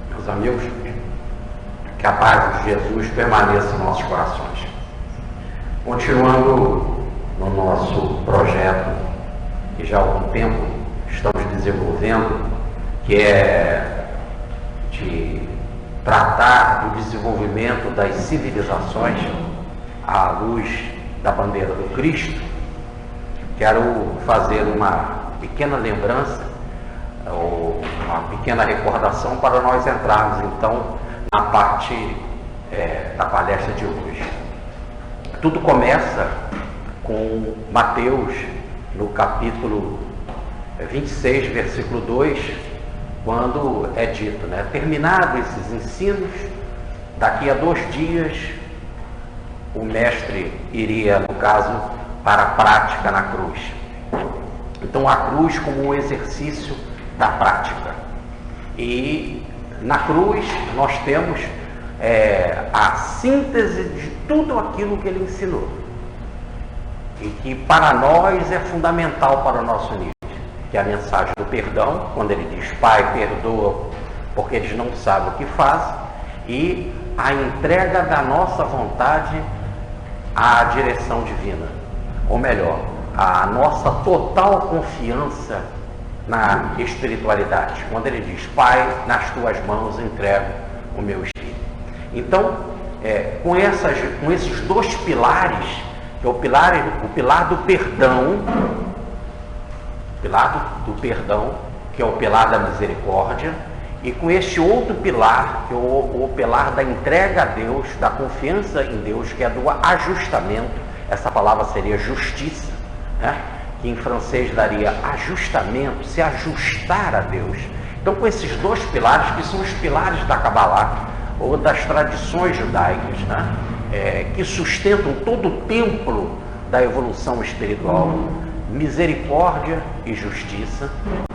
Meus amigos, que a paz de Jesus permaneça em nossos corações. Continuando no nosso projeto, que já há algum tempo estamos desenvolvendo, que é de tratar do desenvolvimento das civilizações à luz da bandeira do Cristo, quero fazer uma pequena lembrança, ou uma pequena recordação para nós entrarmos então na parte da palestra de hoje. Tudo começa com Mateus, no capítulo 26, versículo 2, quando é dito, terminados esses ensinos, daqui a 2 dias o mestre iria, no caso, para a prática na cruz. Então a cruz como um exercício da prática. E na cruz nós temos a síntese de tudo aquilo que ele ensinou. E que para nós é fundamental para o nosso nível. Que é a mensagem do perdão, quando ele diz: Pai, perdoa porque eles não sabem o que fazem, e a entrega da nossa vontade à direção divina, ou melhor, a nossa total confiança na espiritualidade, quando ele diz: Pai, nas tuas mãos entrego o meu espírito. Então, com esses 2 pilares, que é o pilar do perdão, que é o pilar da misericórdia, e com este outro pilar, que é o pilar da entrega a Deus, da confiança em Deus, que é do ajustamento. Essa palavra seria justiça, que em francês daria ajustamento, se ajustar a Deus. Então, com esses 2 pilares, que são os pilares da Kabbalah, ou das tradições judaicas, que sustentam todo o templo da evolução espiritual, misericórdia e justiça,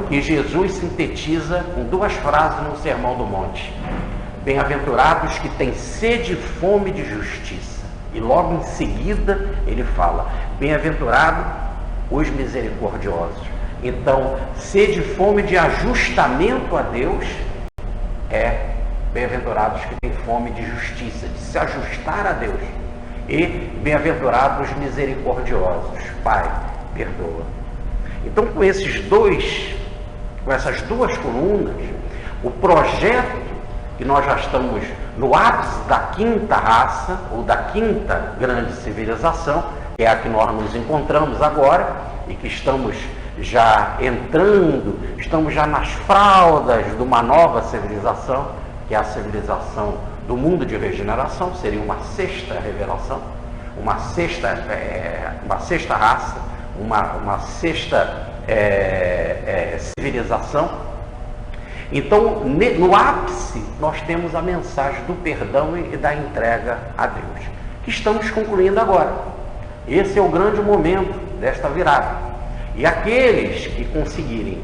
que Jesus sintetiza com 2 frases no Sermão do Monte: bem-aventurados que têm sede e fome de justiça. E logo em seguida ele fala: bem-aventurados os misericordiosos. Então, sede e fome de ajustamento a Deus é bem-aventurados que têm fome de justiça, de se ajustar a Deus. E bem-aventurados os misericordiosos. Pai, perdoa. Então, com essas 2 colunas, o projeto que nós já estamos no ápice da 5ª raça, ou da 5ª grande civilização, que é a que nós nos encontramos agora, e que estamos já entrando, estamos já nas fraldas de uma nova civilização, que é a civilização do mundo de regeneração, seria uma 6ª revelação, uma sexta raça, uma 6ª civilização. Então, no ápice, nós temos a mensagem do perdão e da entrega a Deus, que estamos concluindo agora. Esse é o grande momento desta virada. E aqueles que conseguirem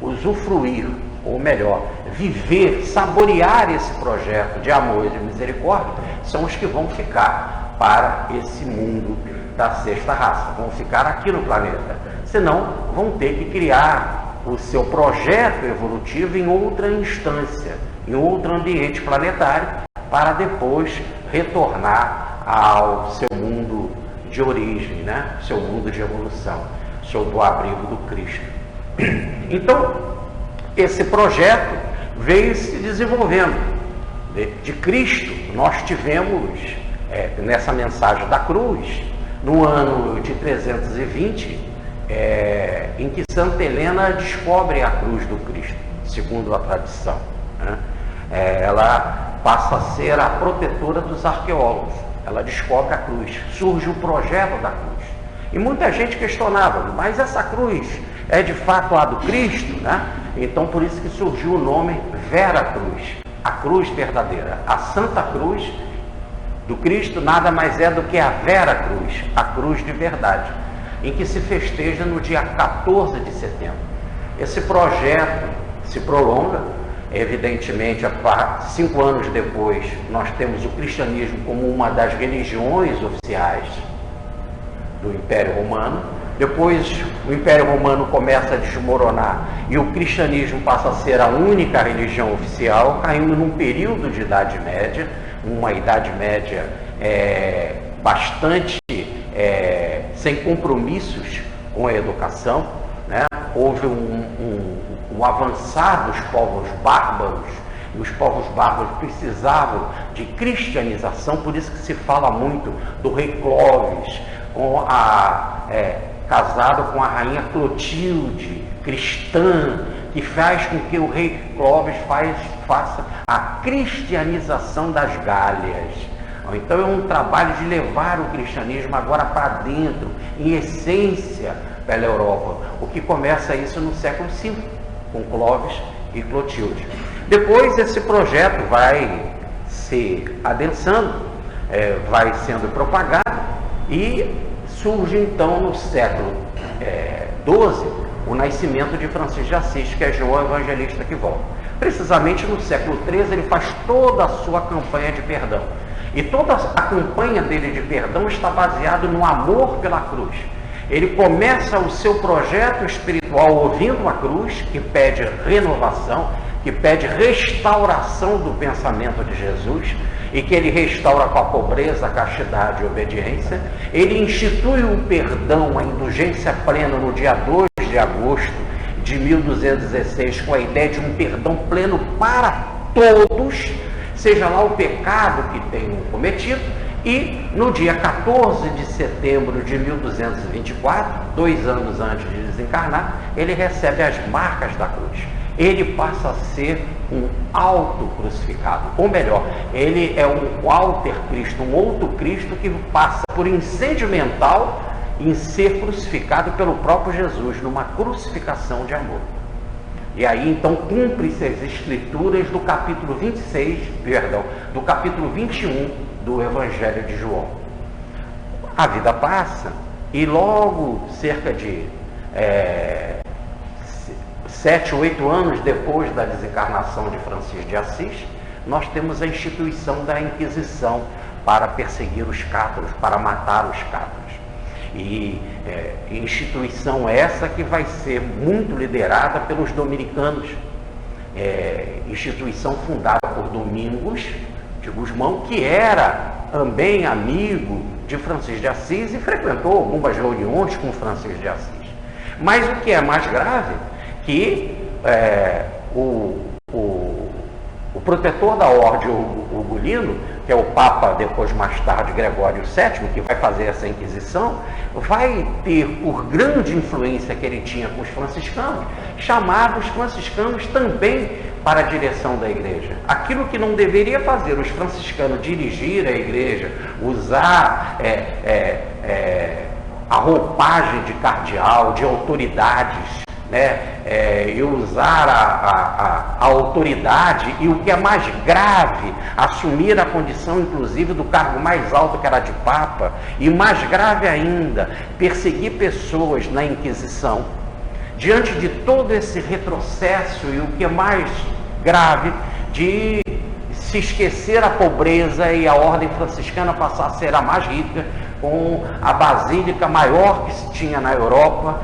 usufruir, ou melhor, viver, saborear esse projeto de amor e de misericórdia, são os que vão ficar para esse mundo da 6ª raça, vão ficar aqui no planeta. Senão, vão ter que criar o seu projeto evolutivo em outra instância, em outro ambiente planetário, para depois retornar ao seu mundo de origem, seu mundo de evolução, sob o abrigo do Cristo. Então, esse projeto veio se desenvolvendo. De Cristo, nós tivemos, nessa mensagem da cruz, no ano de 320, em que Santa Helena descobre a cruz do Cristo, segundo a tradição. Ela passa a ser a protetora dos arqueólogos. Ela descobre a cruz, surge o projeto da cruz. E muita gente questionava: mas essa cruz é de fato a do Cristo? Então, por isso que surgiu o nome Vera Cruz, a cruz verdadeira. A Santa Cruz do Cristo nada mais é do que a Vera Cruz, a cruz de verdade, em que se festeja no dia 14 de setembro. Esse projeto se prolonga, evidentemente, 5 anos depois, nós temos o cristianismo como uma das religiões oficiais do Império Romano. Depois o Império Romano começa a desmoronar e o cristianismo passa a ser a única religião oficial, caindo num período de Idade Média, uma Idade Média bastante sem compromissos com a educação, né? Houve um avançar dos povos bárbaros, e os povos bárbaros precisavam de cristianização, por isso que se fala muito do rei Clovis, casado com a rainha Clotilde, cristã, que faz com que o rei Clovis faça a cristianização das Gálias. Então é um trabalho de levar o cristianismo agora para dentro, em essência, pela Europa. O que começa isso no século V, com Clovis e Clotilde. Depois esse projeto vai se adensando, vai sendo propagado e surge então no século XII o nascimento de Francisco de Assis, que é João Evangelista que volta. Precisamente no século XIII ele faz toda a sua campanha de perdão. E toda a campanha dele de perdão está baseada no amor pela cruz. Ele começa o seu projeto espiritual ouvindo a cruz, que pede renovação, que pede restauração do pensamento de Jesus, e que ele restaura com a pobreza, a castidade e a obediência. Ele institui o perdão, a indulgência plena no dia 2 de agosto de 1216, com a ideia de um perdão pleno para todos, seja lá o pecado que tenham cometido. E no dia 14 de setembro de 1224, 2 anos antes de desencarnar, ele recebe as marcas da cruz. Ele passa a ser um auto-crucificado, ou melhor, ele é um alter Cristo, um outro Cristo que passa por incêndio mental em ser crucificado pelo próprio Jesus, numa crucificação de amor. E aí então cumpre-se as escrituras do capítulo 21 do Evangelho de João. A vida passa e logo cerca de 7, 8 anos depois da desencarnação de Francisco de Assis, nós temos a instituição da Inquisição para perseguir os cátaros, para matar os cátaros. E instituição essa que vai ser muito liderada pelos dominicanos, instituição fundada por Domingos de Gusmão, que era também amigo de Francisco de Assis e frequentou algumas reuniões com Francisco de Assis. Mas o que é mais grave, que o protetor da ordem, o Ugolino, que é o Papa, depois mais tarde Gregório VII, que vai fazer essa Inquisição, vai ter, por grande influência que ele tinha com os franciscanos, chamar os franciscanos também para a direção da igreja. Aquilo que não deveria fazer os franciscanos dirigir a igreja, usar a roupagem de cardeal, de autoridades, e usar a autoridade, e o que é mais grave, assumir a condição inclusive do cargo mais alto, que era de Papa, e mais grave ainda, perseguir pessoas na Inquisição. Diante de todo esse retrocesso, e o que é mais grave, de se esquecer a pobreza e a ordem franciscana passar a ser a mais rica, com a basílica maior que se tinha na Europa,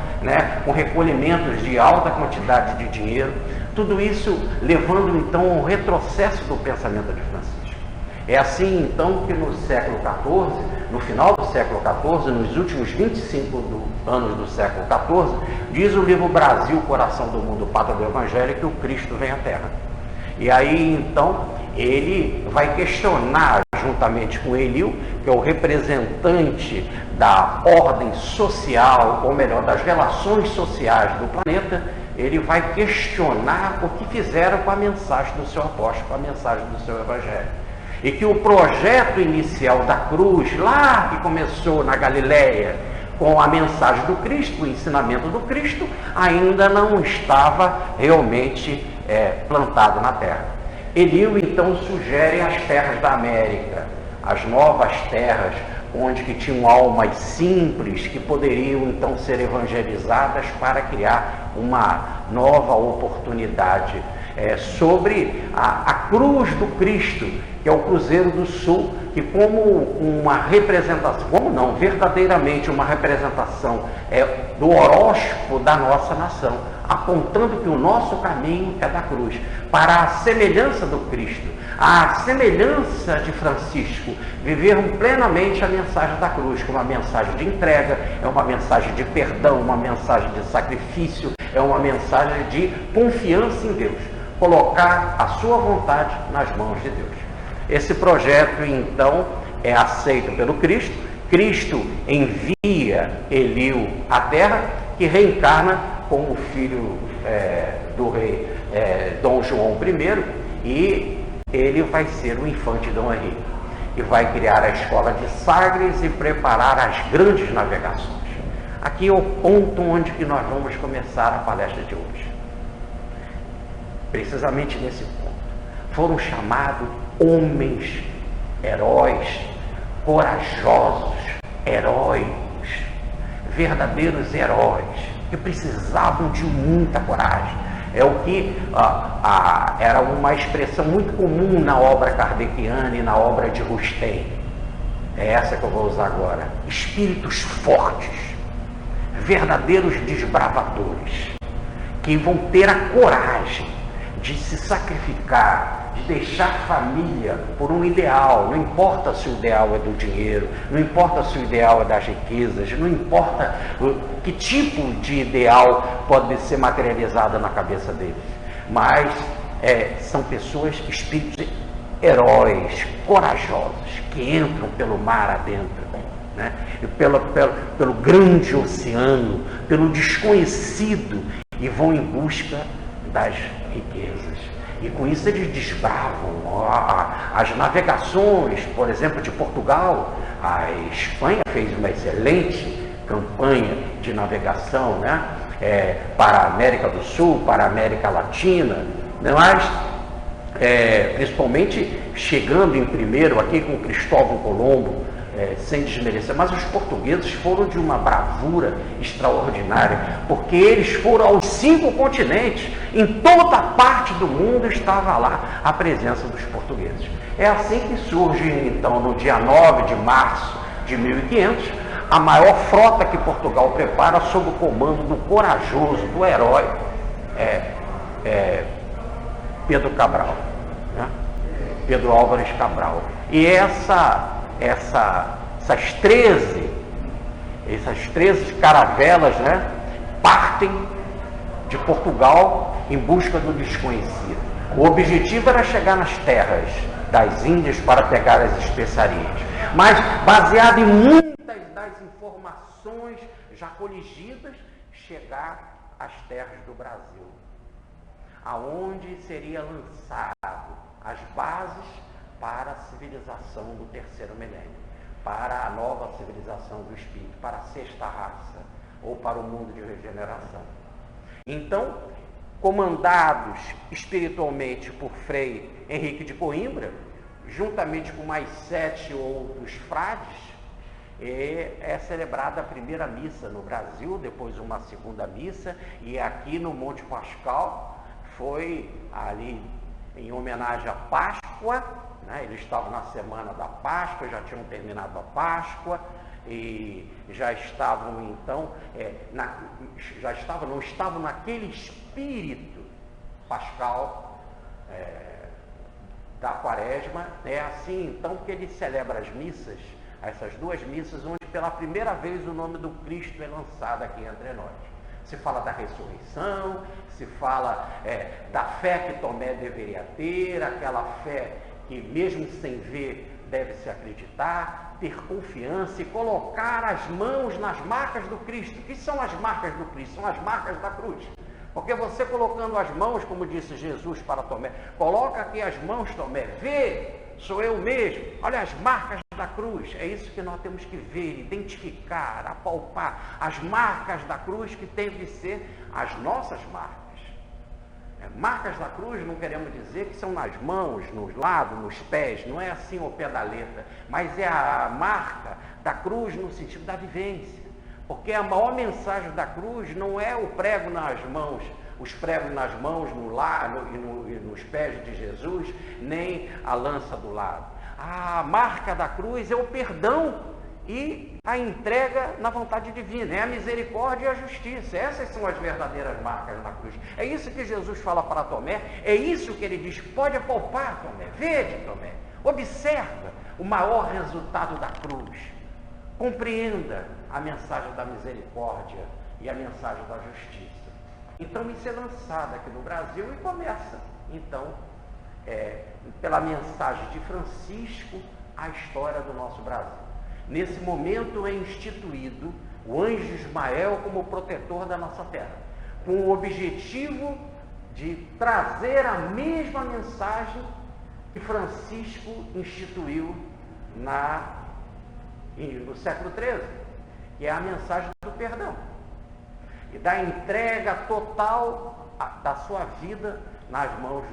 com recolhimentos de alta quantidade de dinheiro, tudo isso levando então a um retrocesso do pensamento de Francisco. É assim então que no século XIV, no final do século XIV, nos últimos 25 anos do século XIV, diz o livro Brasil, Coração do Mundo, Pátria do Evangelho, que o Cristo vem à Terra. E aí então ele vai questionar, juntamente com Eliu, que é o representante da ordem social, ou melhor, das relações sociais do planeta, ele vai questionar o que fizeram com a mensagem do seu apóstolo, com a mensagem do seu evangelho. E que o projeto inicial da cruz, lá que começou na Galileia, com a mensagem do Cristo, o ensinamento do Cristo, ainda não estava realmente plantado na terra. Eliu então sugere as terras da América, as novas terras, onde que tinham almas simples que poderiam então ser evangelizadas para criar uma nova oportunidade sobre a cruz do Cristo, que é o Cruzeiro do Sul, que como uma representação, como não, verdadeiramente uma representação do horóscopo da nossa nação, apontando que o nosso caminho é da cruz, para a semelhança do Cristo, a semelhança de Francisco, viveram plenamente a mensagem da cruz, que é uma mensagem de entrega, é uma mensagem de perdão, uma mensagem de sacrifício, é uma mensagem de confiança em Deus, colocar a sua vontade nas mãos de Deus. Esse projeto, então, é aceito pelo Cristo. Cristo envia Eliu à terra, que reencarna como filho do rei Dom João I, e ele vai ser o infante Dom Henrique, e vai criar a escola de Sagres e preparar as grandes navegações. Aqui é o ponto onde que nós vamos começar a palestra de hoje. Precisamente nesse ponto. Foram chamados homens, heróis, corajosos, heróicos, verdadeiros heróis, que precisavam de muita coragem. É o que era uma expressão muito comum na obra kardeciana e na obra de Rustem. É essa que eu vou usar agora. Espíritos fortes, verdadeiros desbravadores, que vão ter a coragem de se sacrificar, de deixar família por um ideal. Não importa se o ideal é do dinheiro, não importa se o ideal é das riquezas, não importa que tipo de ideal pode ser materializado na cabeça deles, mas são pessoas, espíritos heróis, corajosos, que entram pelo mar adentro, né? E pelo grande oceano, pelo desconhecido, e vão em busca das riquezas. E com isso eles desbravam as navegações, por exemplo, de Portugal. A Espanha fez uma excelente campanha de navegação, né? Para a América do Sul, para a América Latina, né? Mas principalmente chegando em primeiro aqui com Cristóvão Colombo, sem desmerecer, mas os portugueses foram de uma bravura extraordinária, porque eles foram aos 5 continentes, em toda parte do mundo estava lá a presença dos portugueses. É assim que surge, então, no dia 9 de março de 1500, a maior frota que Portugal prepara sob o comando do corajoso, do herói Pedro Cabral, né? Pedro Álvares Cabral. E essas 13 caravelas, né, partem de Portugal em busca do desconhecido. O objetivo era chegar nas terras das Índias para pegar as especiarias, mas baseado em muitas das informações já coligidas, chegar às terras do Brasil, aonde seria lançado as bases para a civilização do terceiro milênio, para a nova civilização do Espírito, para a sexta raça, ou para o mundo de regeneração. Então, comandados espiritualmente por Frei Henrique de Coimbra, juntamente com mais 7 outros frades, é celebrada a primeira missa no Brasil, depois uma segunda missa, e aqui no Monte Pascal foi ali em homenagem à Páscoa, né? Eles estavam na semana da Páscoa, já tinham terminado a Páscoa e já estavam então, não estavam naquele espírito pascal da Quaresma. É assim então que ele celebra as missas, essas 2 missas, onde pela primeira vez o nome do Cristo é lançado aqui entre nós. Se fala da ressurreição, se fala da fé que Tomé deveria ter, aquela fé que mesmo sem ver deve se acreditar, ter confiança e colocar as mãos nas marcas do Cristo. O que são as marcas do Cristo? São as marcas da cruz. Porque você colocando as mãos, como disse Jesus para Tomé, coloca aqui as mãos, Tomé, vê, sou eu mesmo, olha as marcas da cruz. É isso que nós temos que ver, identificar, apalpar, as marcas da cruz, que tem de ser as nossas marcas. Marcas da cruz não queremos dizer que são nas mãos, nos lados, nos pés, não é assim ao pé da letra, mas é a marca da cruz no sentido da vivência, porque a maior mensagem da cruz não é o prego nas mãos os pregos nas mãos, e nos pés de Jesus, nem a lança do lado. A marca da cruz é o perdão e a entrega na vontade divina, é a misericórdia e a justiça. Essas são as verdadeiras marcas da cruz. É isso que Jesus fala para Tomé, é isso que ele diz: pode apalpar, Tomé, vede, Tomé, observa o maior resultado da cruz, compreenda a mensagem da misericórdia e a mensagem da justiça. Então isso é lançado aqui no Brasil e começa, então, pela mensagem de Francisco, a história do nosso Brasil. Nesse momento é instituído o anjo Ismael como protetor da nossa terra, com o objetivo de trazer a mesma mensagem que Francisco instituiu no século XIII, que é a mensagem do perdão e da entrega total da sua vida nas mãos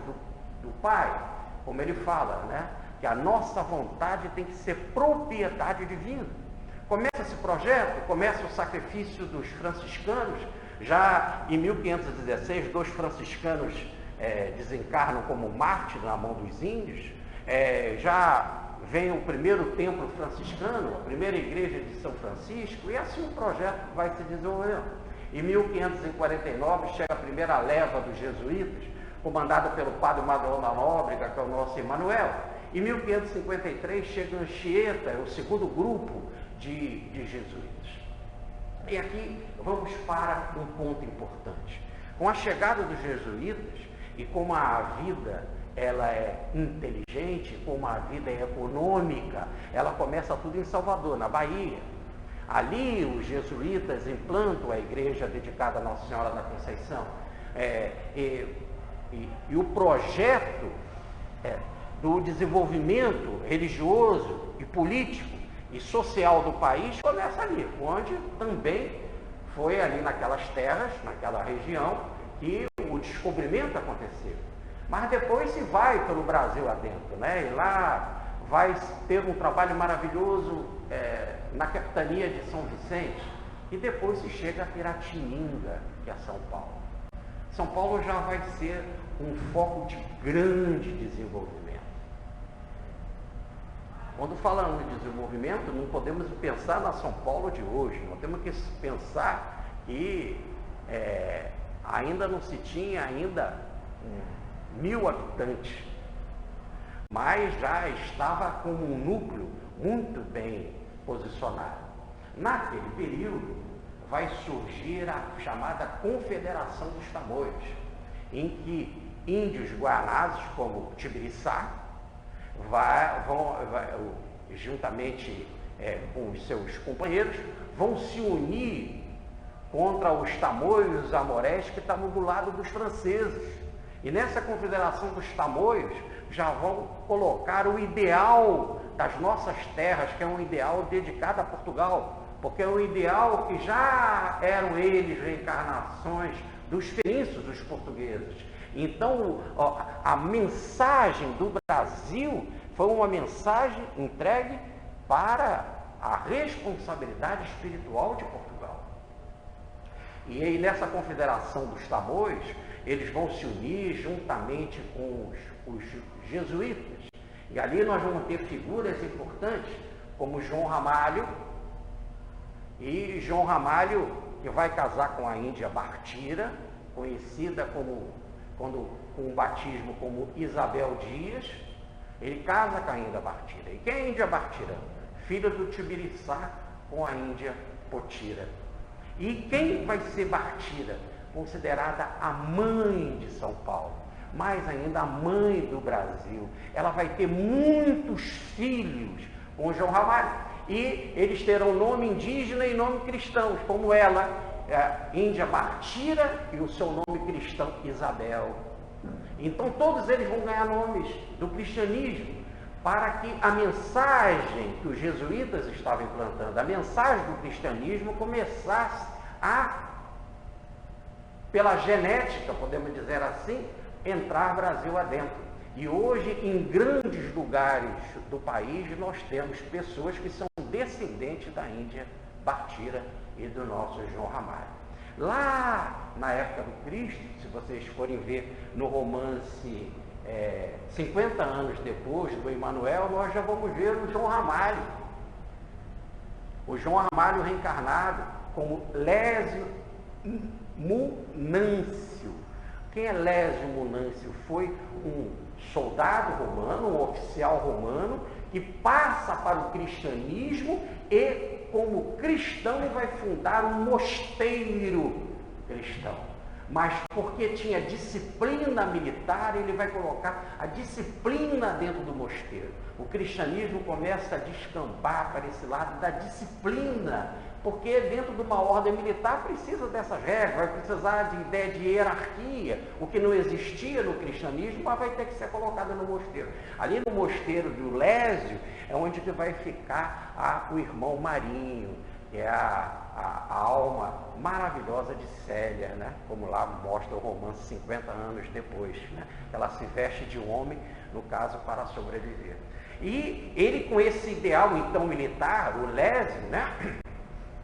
do Pai, como ele fala, né? Que a nossa vontade tem que ser propriedade divina. Começa esse projeto, começa o sacrifício dos franciscanos. Já em 1516, 2 franciscanos desencarnam como mártir na mão dos índios. Já vem o primeiro templo franciscano, a primeira igreja de São Francisco, e assim o projeto vai se desenvolvendo. Em 1549 chega a primeira leva dos jesuítas, comandada pelo padre Madrão da Nóbrega, que é o nosso Emmanuel. Em 1553 chega Anchieta, o segundo grupo de jesuítas. E aqui vamos para um ponto importante. Com a chegada dos jesuítas, e como a vida ela é inteligente, como a vida é econômica, ela começa tudo em Salvador, na Bahia. Ali os jesuítas implantam a igreja dedicada a Nossa Senhora da Conceição. E o projeto do desenvolvimento religioso e político e social do país começa ali, onde também foi ali naquelas terras, naquela região, que o descobrimento aconteceu. Mas depois se vai pelo Brasil adentro, né? E lá vai ter um trabalho maravilhoso na capitania de São Vicente, e depois se chega a Piratininga, que é São Paulo. São Paulo já vai ser um foco de grande desenvolvimento. Quando falamos de desenvolvimento, não podemos pensar na São Paulo de hoje, nós temos que pensar que ainda não se tinha 1.000 habitantes, mas já estava com um núcleo muito bem posicionado. Naquele período vai surgir a chamada Confederação dos Tamoios, em que índios guanazes como Tibiriçá juntamente com os seus companheiros, vão se unir contra os tamoios e os amorés que estavam do lado dos franceses. E nessa confederação dos tamoios já vão colocar o ideal das nossas terras, que é um ideal dedicado a Portugal, porque é um ideal que já eram eles reencarnações dos fenícios, dos portugueses. Então, a mensagem do Brasil foi uma mensagem entregue para a responsabilidade espiritual de Portugal. E aí, nessa confederação dos tamoios, eles vão se unir juntamente com os jesuítas. E ali nós vamos ter figuras importantes, como João Ramalho, e João Ramalho, que vai casar com a Índia Bartira, conhecida com o batismo como Isabel Dias. Ele casa com a Índia Bartira. E quem é a Índia Bartira? Filha do Tibiriçá com a Índia Potira. E quem vai ser Bartira? Considerada a mãe de São Paulo, mais ainda a mãe do Brasil. Ela vai ter muitos filhos com João Ramalho. E eles terão nome indígena e nome cristão, como ela, Índia Bartira, e o seu nome cristão, Isabel. Então todos eles vão ganhar nomes do cristianismo, para que a mensagem que os jesuítas estavam implantando, a mensagem do cristianismo, começasse pela genética, podemos dizer assim, entrar Brasil adentro. E hoje, em grandes lugares do país, nós temos pessoas que são descendentes da Índia Bartira e do nosso João Ramalho. Lá na época do Cristo, se vocês forem ver no romance 50 anos depois do Emmanuel, nós já vamos ver o João Ramalho. O João Ramalho reencarnado como Lésio Munâncio. Quem é Lésio Munâncio? Foi um soldado romano, um oficial romano, que passa para o cristianismo e, como cristão, vai fundar um mosteiro cristão. Mas porque tinha disciplina militar, ele vai colocar a disciplina dentro do mosteiro. O cristianismo começa a descambar para esse lado da disciplina, porque dentro de uma ordem militar precisa dessas regras, vai precisar de ideia de hierarquia, o que não existia no cristianismo, mas vai ter que ser colocado no mosteiro. Ali no mosteiro do Lésio é onde que vai ficar o irmão Marinho, que é a alma maravilhosa de Célia, né? Como lá mostra o romance 50 anos depois, né? Ela se veste de homem, no caso, para sobreviver. E ele, com esse ideal então militar, o Lésio, né?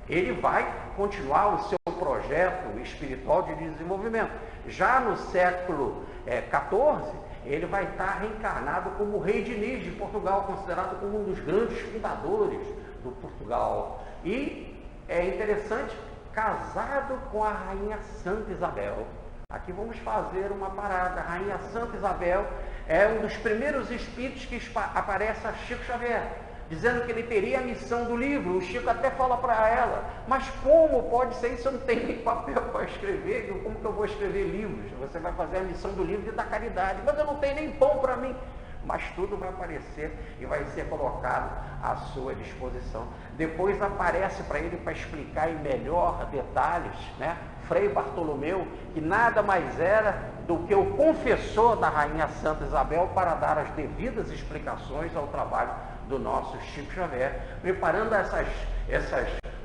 Ele vai continuar o seu projeto espiritual de desenvolvimento. Já no século XIV, ele vai estar reencarnado como rei Diniz de Portugal, considerado como um dos grandes fundadores do Portugal. E é interessante, casado com a rainha Santa Isabel. Aqui vamos fazer uma parada. A rainha Santa Isabel é um dos primeiros espíritos que aparece a Chico Xavier, dizendo que ele teria a missão do livro. O Chico até fala para ela, mas como pode ser isso? Eu não tenho nem papel para escrever, como que eu vou escrever livros? Você vai fazer a missão do livro e da caridade, mas eu não tenho nem pão para mim. Mas tudo vai aparecer e vai ser colocado à sua disposição. Depois aparece para ele, para explicar em melhor detalhes, né? Frei Bartolomeu, que nada mais era do que o confessor da rainha Santa Isabel, para dar as devidas explicações ao trabalho do nosso Chico Xavier, preparando essas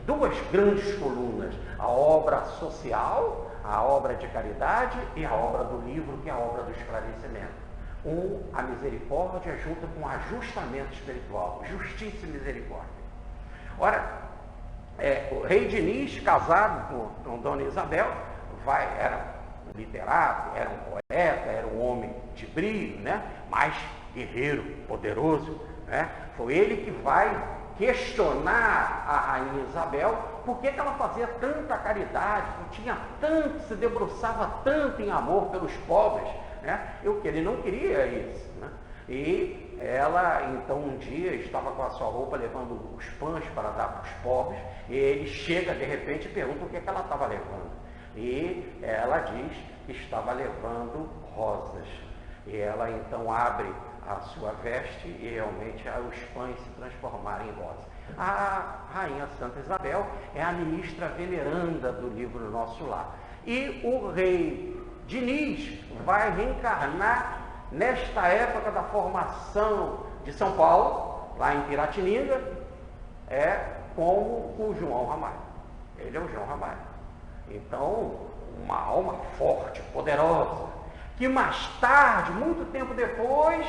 duas grandes colunas: a obra social, a obra de caridade, e a obra do livro, que é a obra do esclarecimento. A misericórdia junto com o ajustamento espiritual, justiça e misericórdia. Ora, o rei Diniz, casado com Dona Isabel, era um literato, era um poeta, era um homem de brilho, né? Mas guerreiro, poderoso, né? Foi ele que vai questionar a rainha Isabel por que ela fazia tanta caridade, tinha tanto, se debruçava tanto em amor pelos pobres, né? Que ele não queria isso, né? E ela, então, um dia estava com a sua roupa levando os pães para dar para os pobres, e ele chega de repente e pergunta o que ela estava levando. E ela diz que estava levando rosas. E ela então abre a sua veste e realmente os pães se transformaram em rosas. A rainha Santa Isabel é a ministra veneranda do livro Nosso Lar. E o rei Diniz vai reencarnar nesta época da formação de São Paulo, lá em Piratininga, como o João Ramalho. Ele é o João Ramalho. Então, uma alma forte, poderosa, que mais tarde, muito tempo depois,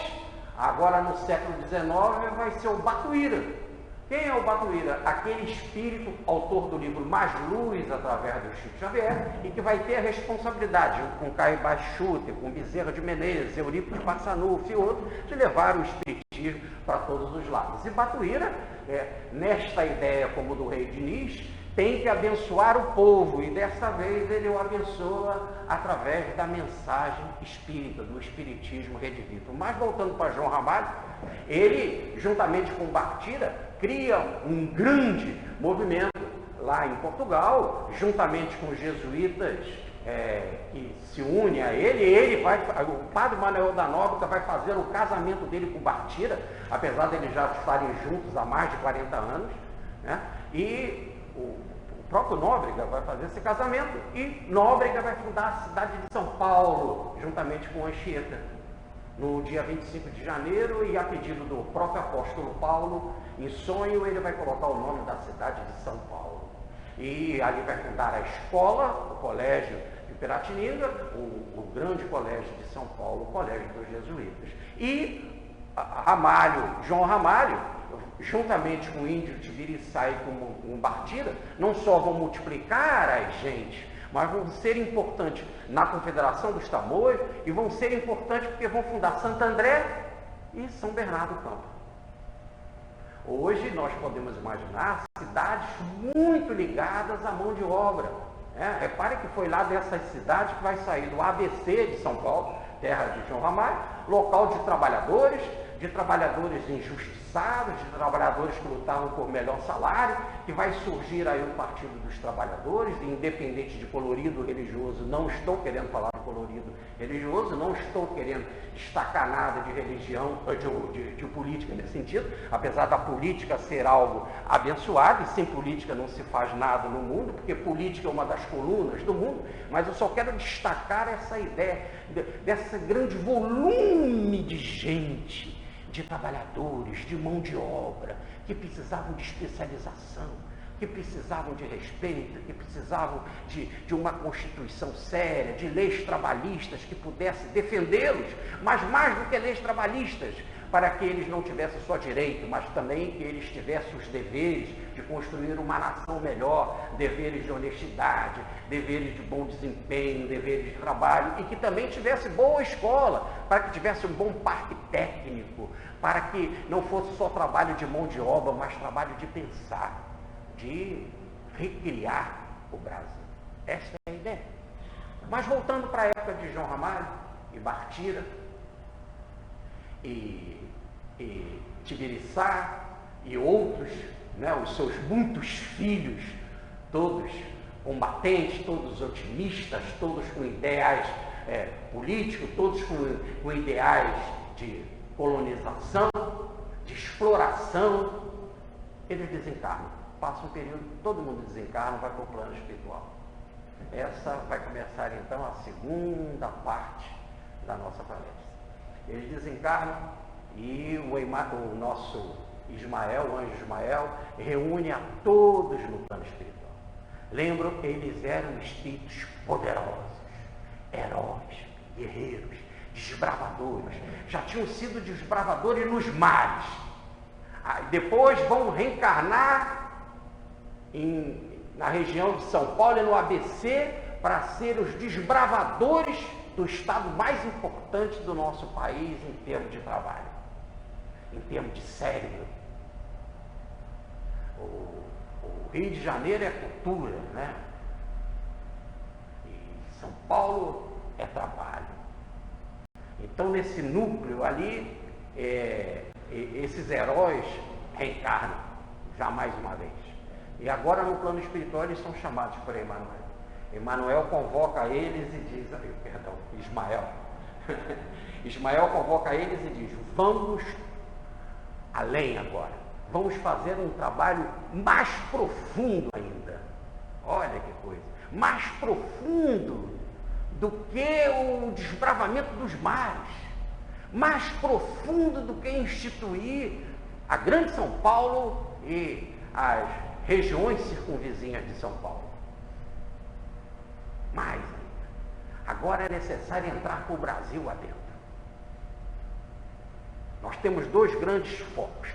agora no século XIX, vai ser o Batuíra. Quem é o Batuíra? Aquele espírito, autor do livro Mais Luz, através do Chico Xavier, e que vai ter a responsabilidade, junto com Caio Baixute, com Bezerra de Menezes, Eurípides Passanufo e outros, de levar o espiritismo para todos os lados. E Batuíra, nesta ideia como do rei Diniz, tem que abençoar o povo, e dessa vez ele o abençoa através da mensagem espírita, do espiritismo redivivo. Mas voltando para João Ramalho, ele, juntamente com Bartira, cria um grande movimento lá em Portugal, juntamente com os jesuítas que se unem a ele. O padre Manuel da Nóbrega vai fazer o casamento dele com Bartira, apesar de eles já estarem juntos há mais de 40 anos, né? E o próprio Nóbrega vai fazer esse casamento, e Nóbrega vai fundar a cidade de São Paulo, juntamente com Anchieta, no dia 25 de janeiro, e a pedido do próprio apóstolo Paulo, em sonho, ele vai colocar o nome da cidade de São Paulo. E ali vai fundar a escola, o colégio de Piratininga, o grande colégio de São Paulo, o colégio dos jesuítas. E João Ramalho, juntamente com o índio Tibiriçá e com Bartira, não só vão multiplicar as gentes, mas vão ser importantes na Confederação dos Tamoios e vão ser importantes porque vão fundar Santo André e São Bernardo do Campo. Hoje nós podemos imaginar cidades muito ligadas à mão de obra. Repare que foi lá dessas cidades que vai sair do ABC de São Paulo, terra de João Ramalho, local de trabalhadores injustiçados, de trabalhadores que lutavam por melhor salário, que vai surgir aí o Partido dos Trabalhadores, independente de colorido religioso. Não estou querendo falar de colorido religioso, não estou querendo destacar nada de religião, de política nesse sentido, apesar da política ser algo abençoado, e sem política não se faz nada no mundo, porque política é uma das colunas do mundo, mas eu só quero destacar essa ideia, desse grande volume de gente, de trabalhadores, de mão de obra, que precisavam de especialização, que precisavam de respeito, que precisavam de uma Constituição séria, de leis trabalhistas que pudesse defendê-los, mas mais do que leis trabalhistas, para que eles não tivessem só direito, mas também que eles tivessem os deveres de construir uma nação melhor, deveres de honestidade, deveres de bom desempenho, deveres de trabalho, e que também tivesse boa escola, para que tivesse um bom parque técnico, para que não fosse só trabalho de mão de obra, mas trabalho de pensar, de recriar o Brasil. Essa é a ideia. Mas voltando para a época de João Ramalho e Bartira, e Tibiriçá e outros, os seus muitos filhos, todos combatentes, todos otimistas, todos com ideais políticos, todos com ideais de colonização, de exploração, eles desencarnam. Passa um período, todo mundo desencarna, vai para o plano espiritual. Essa vai começar então a segunda parte da nossa palestra. Eles desencarnam e o nosso Ismael, o anjo Ismael, reúne a todos no plano espiritual. Lembram, eles eram espíritos poderosos, heróis, guerreiros, desbravadores. Já tinham sido desbravadores nos mares. Depois vão reencarnar na região de São Paulo e no ABC para ser os desbravadores do estado mais importante do nosso país em termos de trabalho, em termos de cérebro. O Rio de Janeiro é cultura, E São Paulo é trabalho. Então, nesse núcleo ali, esses heróis reencarnam, já mais uma vez. E agora, no plano espiritual, eles são chamados por Emmanuel. Emmanuel convoca eles e diz, Ismael. Ismael convoca eles e diz: vamos além agora. Vamos fazer um trabalho mais profundo ainda. Olha que coisa. Mais profundo do que o desbravamento dos mares. Mais profundo do que instituir a Grande São Paulo e as regiões circunvizinhas de São Paulo. Mais ainda. Agora é necessário entrar para o Brasil adentro. Nós temos dois grandes focos,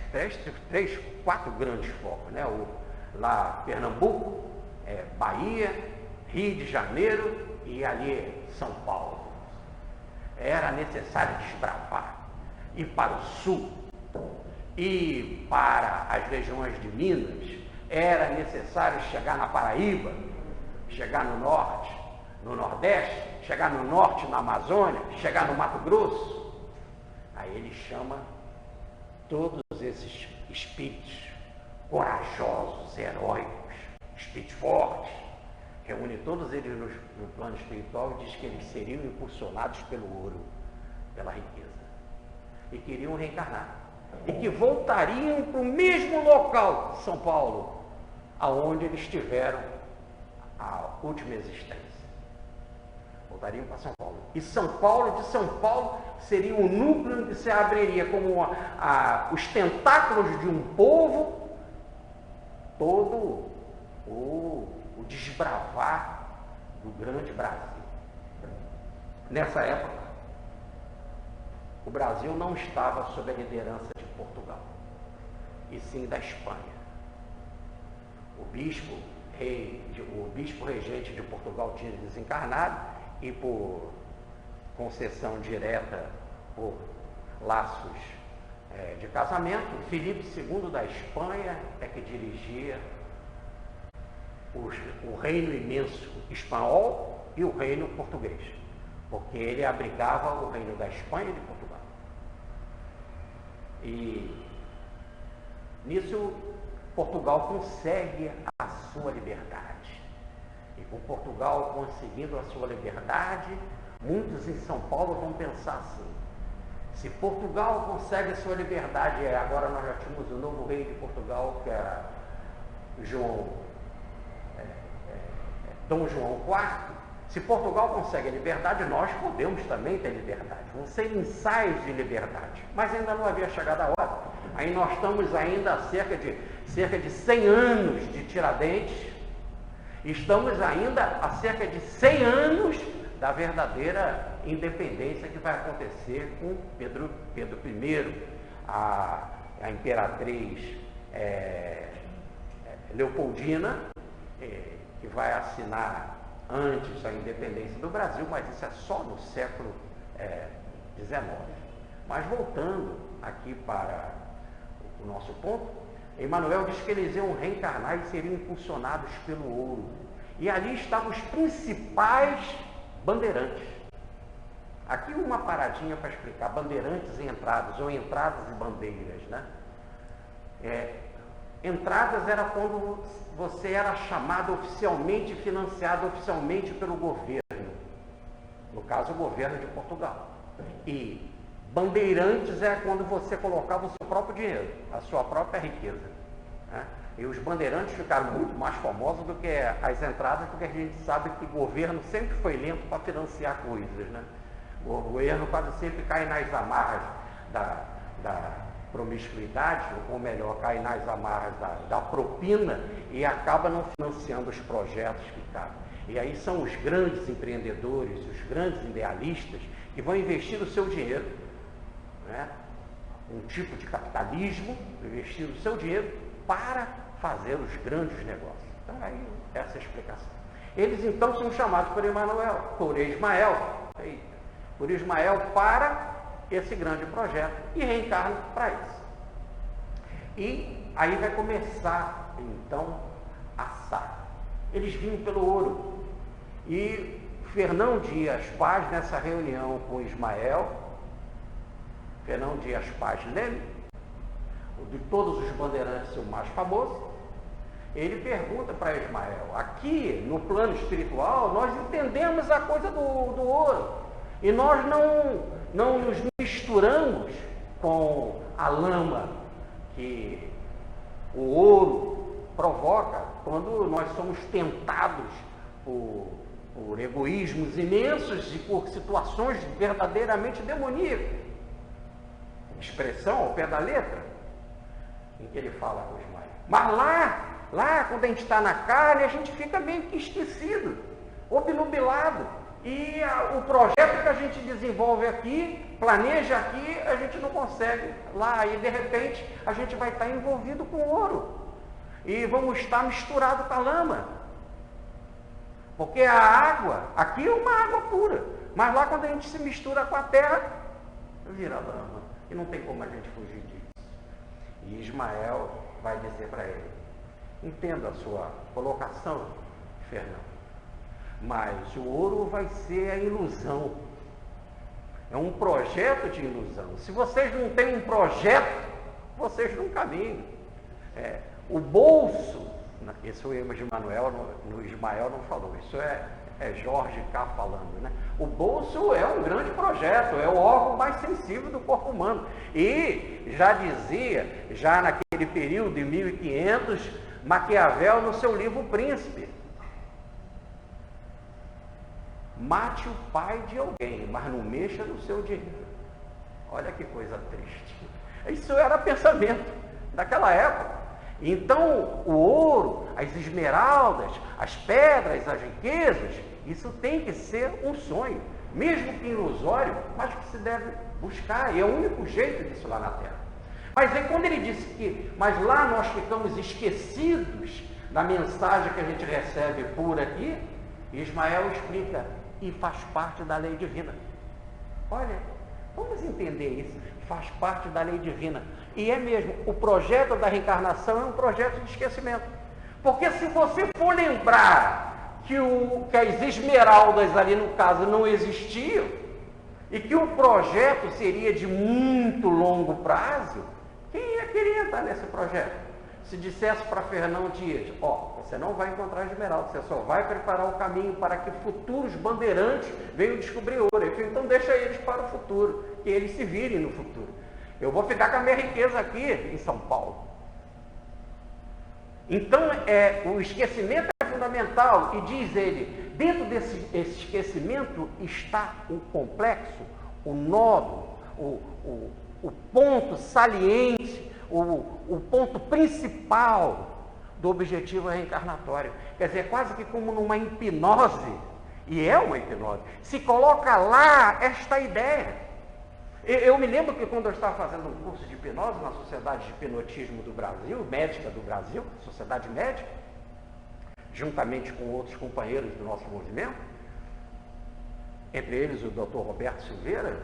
quatro grandes focos, lá Pernambuco, Bahia, Rio de Janeiro e ali São Paulo. Era necessário desbravar, ir para o sul, ir para as regiões de Minas, era necessário chegar na Paraíba, chegar no norte, no nordeste, chegar no norte, na Amazônia, chegar no Mato Grosso. Aí ele chama todos esses espíritos corajosos, heróicos, espíritos fortes, reúne todos eles no plano espiritual e diz que eles seriam impulsionados pelo ouro, pela riqueza, e queriam reencarnar, e que voltariam para o mesmo local, São Paulo, aonde eles tiveram a última existência. Voltariam para São Paulo. E São Paulo, de São Paulo, seria um núcleo que se abriria como os tentáculos de um povo, todo o desbravar do grande Brasil. Nessa época, o Brasil não estava sob a liderança de Portugal, e sim da Espanha. O bispo o bispo regente de Portugal tinha desencarnado, e por concessão direta, por laços de casamento, Filipe II da Espanha é que dirigia o reino imenso espanhol e o reino português, porque ele abrigava o reino da Espanha e de Portugal. E nisso Portugal consegue a sua liberdade. E com Portugal conseguindo a sua liberdade, muitos em São Paulo vão pensar assim: se Portugal consegue a sua liberdade, agora nós já tínhamos o novo rei de Portugal, que era Dom João IV, se Portugal consegue a liberdade, nós podemos também ter liberdade. Vão ser ensaios de liberdade, mas ainda não havia chegado a hora. Aí nós estamos ainda a cerca de 100 anos de Tiradentes, estamos ainda a cerca de 100 anos da verdadeira independência que vai acontecer com Pedro I, a imperatriz Leopoldina, que vai assinar antes a independência do Brasil, mas isso é só no século XIX. Mas voltando aqui para o nosso ponto, Emmanuel diz que eles iam reencarnar e seriam impulsionados pelo ouro. E ali estavam os principais bandeirantes. Aqui uma paradinha para explicar: bandeirantes e entradas, ou entradas e bandeiras, né? Entradas era quando você era chamado oficialmente, financiado oficialmente pelo governo, no caso o governo de Portugal. E bandeirantes é quando você colocava o seu próprio dinheiro, a sua própria riqueza, né? E os bandeirantes ficaram muito mais famosos do que as entradas, porque a gente sabe que o governo sempre foi lento para financiar coisas, né? O governo quase sempre cai nas amarras da promiscuidade, ou melhor, cai nas amarras da propina e acaba não financiando os projetos que cabem. E aí são os grandes empreendedores, os grandes idealistas que vão investir o seu dinheiro, né? Um tipo de capitalismo, investir o seu dinheiro para fazer os grandes negócios. Então aí essa é a explicação. Eles então são chamados por Ismael para esse grande projeto e reencarnam para isso. E aí vai começar então a saga. Eles vinham pelo ouro. E Fernão Dias Paz, nessa reunião com Ismael, Fernão Dias Paz Leme, de todos os bandeirantes o mais famoso, ele pergunta para Ismael: aqui no plano espiritual nós entendemos a coisa do ouro, e nós não nos misturamos com a lama que o ouro provoca quando nós somos tentados por egoísmos imensos e por situações verdadeiramente demoníacas. Expressão ao pé da letra, em que ele fala com Ismael. Mas lá quando a gente está na carne, a gente fica meio que esquecido, obnubilado. E o projeto que a gente desenvolve aqui, planeja aqui, a gente não consegue lá. E de repente a gente vai estar envolvido com ouro. E vamos estar misturado com a lama. Porque a água, aqui é uma água pura. Mas lá quando a gente se mistura com a terra, vira lama. E não tem como a gente fugir disso. E Ismael vai dizer para ele: entendo a sua colocação, Fernando, mas o ouro vai ser a ilusão. É um projeto de ilusão. Se vocês não têm um projeto, vocês não caminham. O bolso, isso o Emmanuel no Ismael não falou, isso é Jorge K. falando, né? O bolso é um grande projeto, é o órgão mais sensível do corpo humano. E já dizia, já naquele período de 1500, Maquiavel no seu livro O Príncipe: mate o pai de alguém, mas não mexa no seu dinheiro. Olha que coisa triste. Isso era pensamento daquela época. Então, o ouro, as esmeraldas, as pedras, as riquezas, isso tem que ser um sonho, mesmo que ilusório, mas que se deve buscar, e é o único jeito disso lá na Terra. Mas aí quando ele disse mas lá nós ficamos esquecidos da mensagem que a gente recebe por aqui, Ismael explica, e faz parte da lei divina. Olha, vamos entender isso, faz parte da lei divina. E é mesmo, o projeto da reencarnação é um projeto de esquecimento. Porque se você for lembrar que as esmeraldas ali no caso não existiam, e que o projeto seria de muito longo prazo, quem ia querer entrar nesse projeto? Se dissesse para Fernão Dias, você não vai encontrar esmeralda, você só vai preparar o caminho para que futuros bandeirantes venham descobrir ouro. Ele falou, então deixa eles para o futuro, que eles se virem no futuro. Eu vou ficar com a minha riqueza aqui em São Paulo. Então, o esquecimento é fundamental, e diz ele, dentro desse esquecimento está o complexo, o nódo, o ponto saliente, o ponto principal do objetivo reencarnatório. Quer dizer, quase que como numa hipnose, e é uma hipnose, se coloca lá esta ideia. Eu me lembro que quando eu estava fazendo um curso de hipnose na Sociedade de Hipnotismo do Brasil, Médica do Brasil, Sociedade Médica, juntamente com outros companheiros do nosso movimento, entre eles o Dr. Roberto Silveira,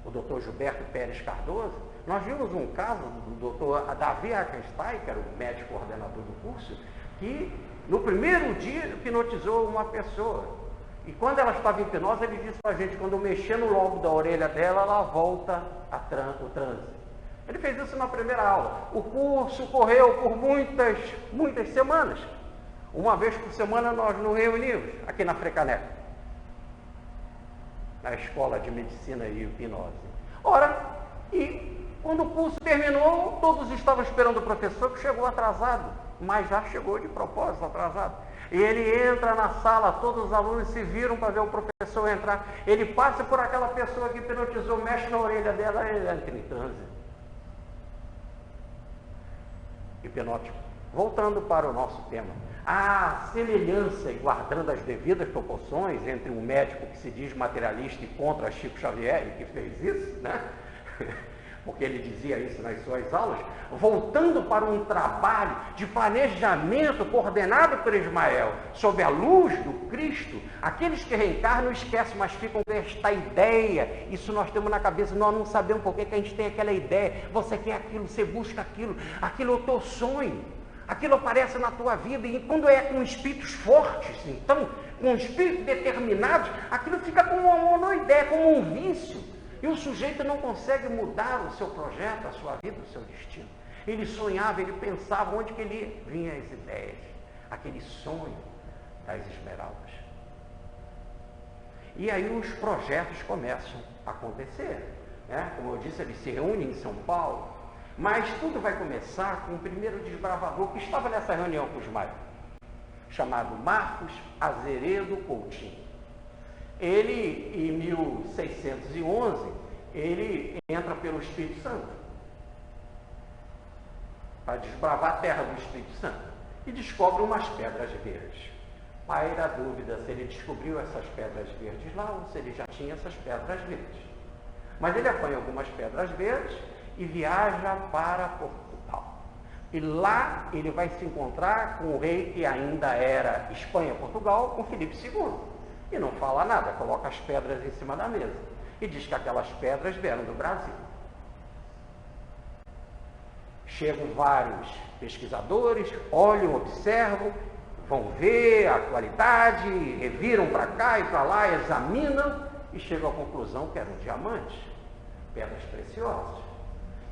o Dr. Gilberto Pérez Cardoso, nós vimos um caso do Dr. Davi Ackenstein, que era o médico coordenador do curso, que no primeiro dia hipnotizou uma pessoa. E quando ela estava em hipnose, ele disse para a gente, quando eu mexer no lobo da orelha dela, ela volta o transe. Ele fez isso na primeira aula. O curso correu por muitas semanas. Uma vez por semana nós nos reunimos aqui na Frecaneca, na Escola de Medicina e Hipnose. Ora, e quando o curso terminou, todos estavam esperando o professor, que chegou atrasado, mas já chegou de propósito atrasado. E ele entra na sala, todos os alunos se viram para ver o professor entrar. Ele passa por aquela pessoa que hipnotizou, mexe na orelha dela e ele entra em transe. Hipnótico. Voltando para o nosso tema. A semelhança, e guardando as devidas proporções, entre um médico que se diz materialista e contra Chico Xavier, e que fez isso, né? Porque ele dizia isso nas suas aulas, voltando para um trabalho de planejamento coordenado por Ismael, sob a luz do Cristo, aqueles que reencarnam esquecem, mas ficam com esta ideia, isso nós temos na cabeça, nós não sabemos por que a gente tem aquela ideia, você quer aquilo, você busca aquilo é o teu sonho, aquilo aparece na tua vida, e quando é com espíritos fortes, então, com espíritos determinados, aquilo fica como uma ideia, como um vício. E o sujeito não consegue mudar o seu projeto, a sua vida, o seu destino. Ele sonhava, ele pensava onde que ele vinha as ideias, aquele sonho das esmeraldas. E aí os projetos começam a acontecer, né? Como eu disse, eles se reúnem em São Paulo, mas tudo vai começar com o primeiro desbravador que estava nessa reunião com os Maia, chamado Marcos Azeredo Coutinho. Ele, em 1611, ele entra pelo Espírito Santo, para desbravar a terra do Espírito Santo, e descobre umas pedras verdes. Paira a dúvida se ele descobriu essas pedras verdes lá, ou se ele já tinha essas pedras verdes. Mas ele apanha algumas pedras verdes e viaja para Portugal. E lá ele vai se encontrar com o rei que ainda era Espanha-Portugal, com Filipe II. E não fala nada, coloca as pedras em cima da mesa. E diz que aquelas pedras vieram do Brasil. Chegam vários pesquisadores, olham, observam, vão ver a qualidade, reviram para cá e para lá, examinam e chegam à conclusão que eram diamantes, pedras preciosas.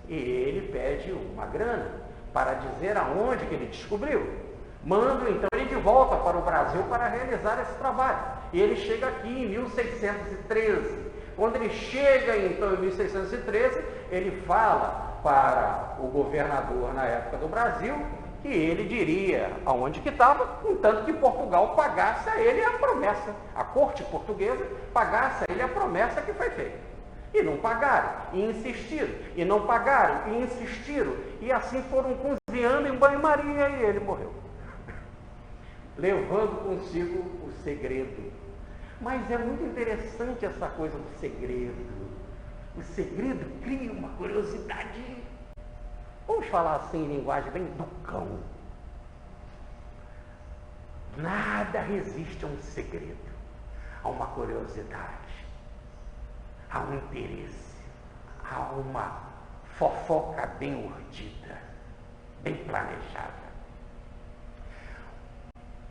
E ele pede uma grana para dizer aonde que ele descobriu. Manda então ele de volta para o Brasil para realizar esse trabalho. E ele chega aqui em 1613. Quando ele chega então em 1613, ele fala para o governador na época do Brasil que ele diria aonde que estava, contanto que Portugal pagasse a ele a promessa, a corte portuguesa pagasse a ele a promessa que foi feita. E não pagaram, e insistiram, e não pagaram, e insistiram, e assim foram cozinhando em banho-maria e ele morreu. Levando consigo o segredo. Mas é muito interessante essa coisa do segredo. O segredo cria uma curiosidade. Vamos falar assim em linguagem bem do cão. Nada resiste a um segredo, a uma curiosidade, a um interesse, a uma fofoca bem urdida, bem planejada.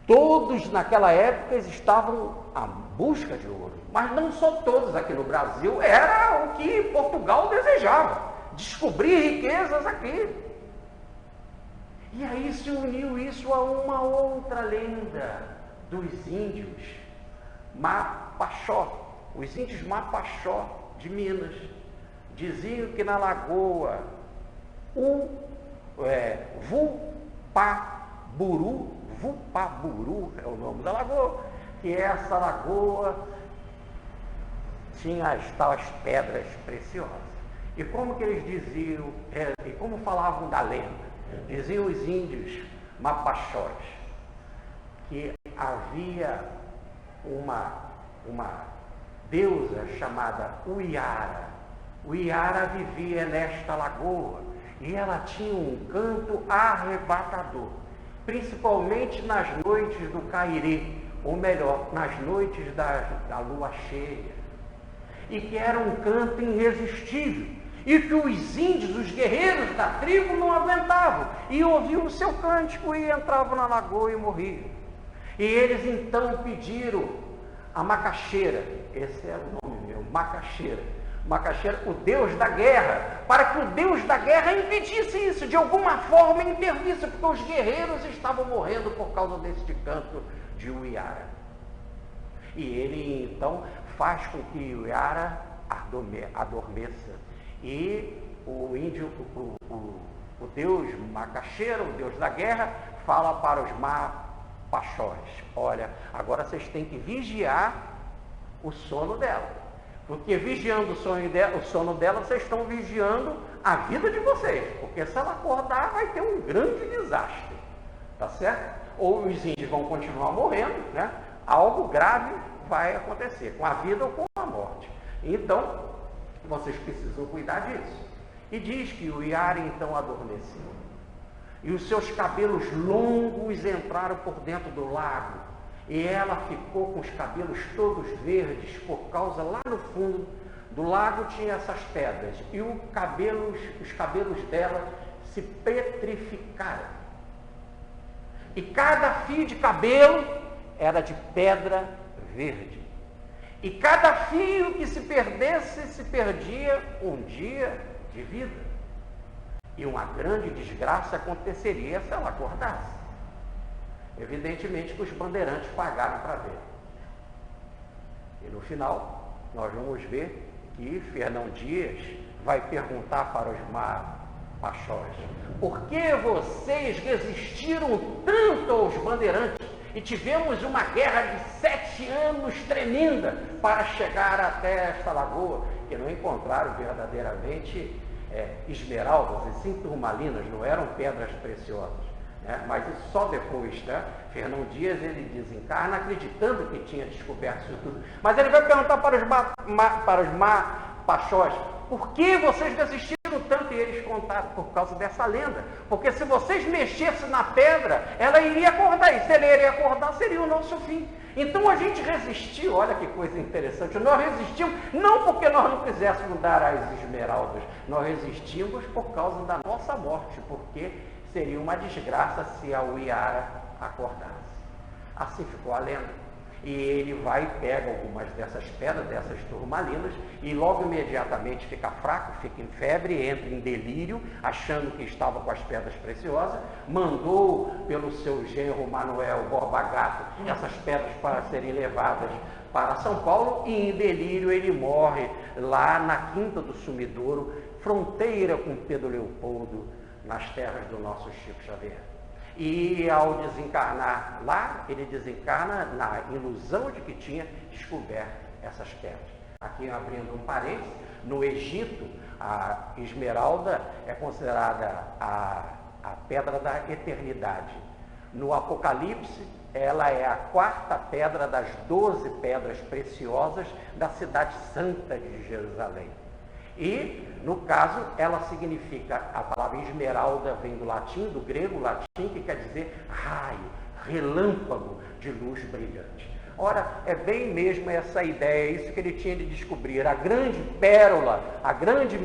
Todos naquela época estavam à busca de ouro, mas não só todos. Aqui no Brasil era o que Portugal desejava, descobrir riquezas aqui. E aí se uniu isso a uma outra lenda dos índios Mapachó. Os índios Mapachó de Minas diziam que na lagoa Vupaburu é o nome da lagoa, que essa lagoa tinha as tais pedras preciosas. E como que eles diziam, e como falavam da lenda? Diziam os índios Mapachós que havia uma deusa chamada Uiara. Uiara vivia nesta lagoa e ela tinha um canto arrebatador, principalmente nas noites do Cairê, ou melhor, nas noites da lua cheia, e que era um canto irresistível, e que os índios, os guerreiros da tribo não aguentavam, e ouviam o seu cântico e entravam na lagoa e morriam. E eles então pediram a Macaxeira, esse era o nome meu, Macaxeira, o deus da guerra, para que o deus da guerra impedisse isso, de alguma forma intervisse, porque os guerreiros estavam morrendo por causa deste canto de Uiara. E ele então faz com que Uiara adormeça. E o índio, o deus Macaxeira, o deus da guerra, fala para os Mapachós: olha, agora vocês têm que vigiar o sono dela, porque vigiando o sono dela, vocês estão vigiando a vida de vocês, porque se ela acordar vai ter um grande desastre, tá certo? Ou os índios vão continuar morrendo, né? Algo grave vai acontecer, com a vida ou com a morte. Então, vocês precisam cuidar disso. E diz que o Uiara então adormeceu, e os seus cabelos longos entraram por dentro do lago, e ela ficou com os cabelos todos verdes, por causa lá no fundo do lago tinha essas pedras, e os cabelos dela se petrificaram. E cada fio de cabelo era de pedra verde. E cada fio que se perdesse, se perdia um dia de vida. E uma grande desgraça aconteceria se ela acordasse. Evidentemente que os bandeirantes pagaram para ver. E no final, nós vamos ver que Fernão Dias vai perguntar para os Mapachós: por que vocês resistiram tanto aos bandeirantes? E tivemos uma guerra de 7 anos tremenda para chegar até esta lagoa, que não encontraram verdadeiramente esmeraldas, e sim turmalinas, não eram pedras preciosas, né? Mas isso só depois, né? Fernão Dias, ele desencarna acreditando que tinha descoberto isso tudo. Mas ele vai perguntar para os Mapachós: por que vocês resistiram tanto? E eles contaram: por causa dessa lenda, porque se vocês mexessem na pedra, ela iria acordar, e se ela iria acordar, seria o nosso fim. Então a gente resistiu. Olha que coisa interessante, nós resistimos não porque nós não quiséssemos dar as esmeraldas, nós resistimos por causa da nossa morte, porque seria uma desgraça se a Uiara acordasse. Assim ficou a lenda. E ele vai e pega algumas dessas pedras, dessas turmalinas, e logo imediatamente fica fraco, fica em febre, entra em delírio, achando que estava com as pedras preciosas, mandou pelo seu genro Manuel Borba Gato essas pedras para serem levadas para São Paulo, e em delírio ele morre lá na Quinta do Sumidouro, fronteira com Pedro Leopoldo, nas terras do nosso Chico Xavier. E ao desencarnar lá, ele desencarna na ilusão de que tinha descoberto essas pedras. Aqui abrindo um parênteses, no Egito, a esmeralda é considerada a pedra da eternidade. No Apocalipse, ela é a 4ª pedra das 12 pedras preciosas da cidade santa de Jerusalém. E, no caso, ela significa, a palavra esmeralda vem do latim, do grego latim, que quer dizer raio, relâmpago de luz brilhante. Ora, é bem mesmo essa ideia, isso que ele tinha de descobrir. A grande pérola, a grande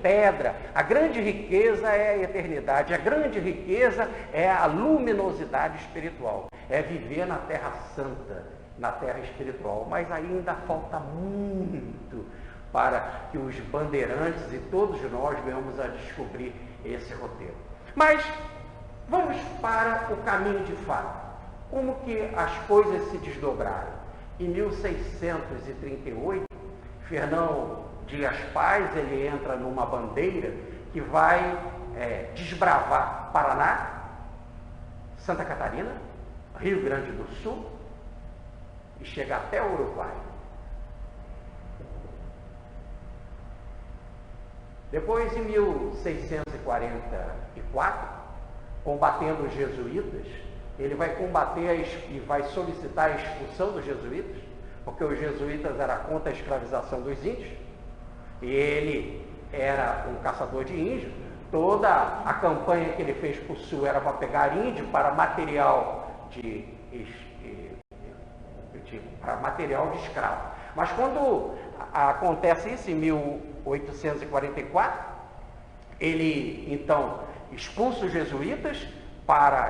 pedra, a grande riqueza é a eternidade, a grande riqueza é a luminosidade espiritual, é viver na terra santa, na terra espiritual. Mas ainda falta muito para que os bandeirantes e todos nós venhamos a descobrir esse roteiro. Mas vamos para o caminho de fato. Como que as coisas se desdobraram? Em 1638, Fernão Dias Paz, ele entra numa bandeira que vai desbravar Paraná, Santa Catarina, Rio Grande do Sul e chega até o Uruguai. Depois, em 1644, combatendo os jesuítas, ele vai combater e vai solicitar a expulsão dos jesuítas, porque os jesuítas eram contra a escravização dos índios, e ele era um caçador de índios. Toda a campanha que ele fez para o sul era para pegar índio para material de escravo. Mas quando acontece isso, em 1844, ele então expulsa os jesuítas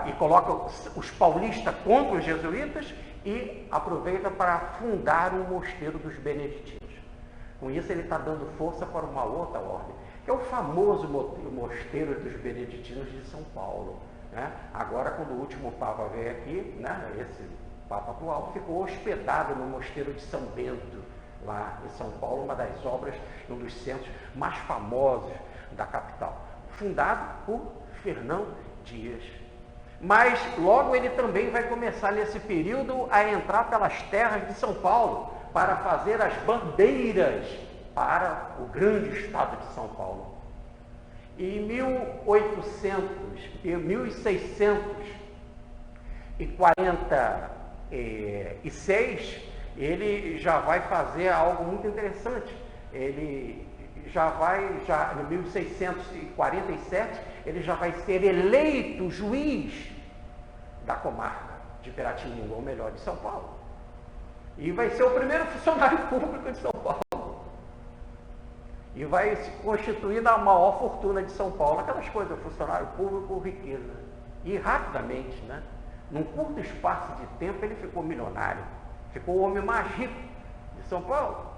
e coloca os paulistas contra os jesuítas e aproveita para fundar um mosteiro dos beneditinos. Com isso ele está dando força para uma outra ordem, que é o famoso mosteiro dos beneditinos de São Paulo, né? Agora, quando o último Papa veio aqui, né, esse Papa atual, ficou hospedado no mosteiro de São Bento, lá em São Paulo, uma das obras, um dos centros mais famosos da capital, fundado por Fernão Dias. Mas logo ele também vai começar nesse período a entrar pelas terras de São Paulo para fazer as bandeiras para o grande estado de São Paulo. Em 1646, ele já vai fazer algo muito interessante. Ele em 1647, ele já vai ser eleito juiz da comarca de Piratininga, ou melhor, de São Paulo. E vai ser o primeiro funcionário público de São Paulo. E vai se constituir na maior fortuna de São Paulo. Aquelas coisas, funcionário público, riqueza. E rapidamente, né? Num curto espaço de tempo, ele ficou milionário. Ficou o homem mais rico de São Paulo.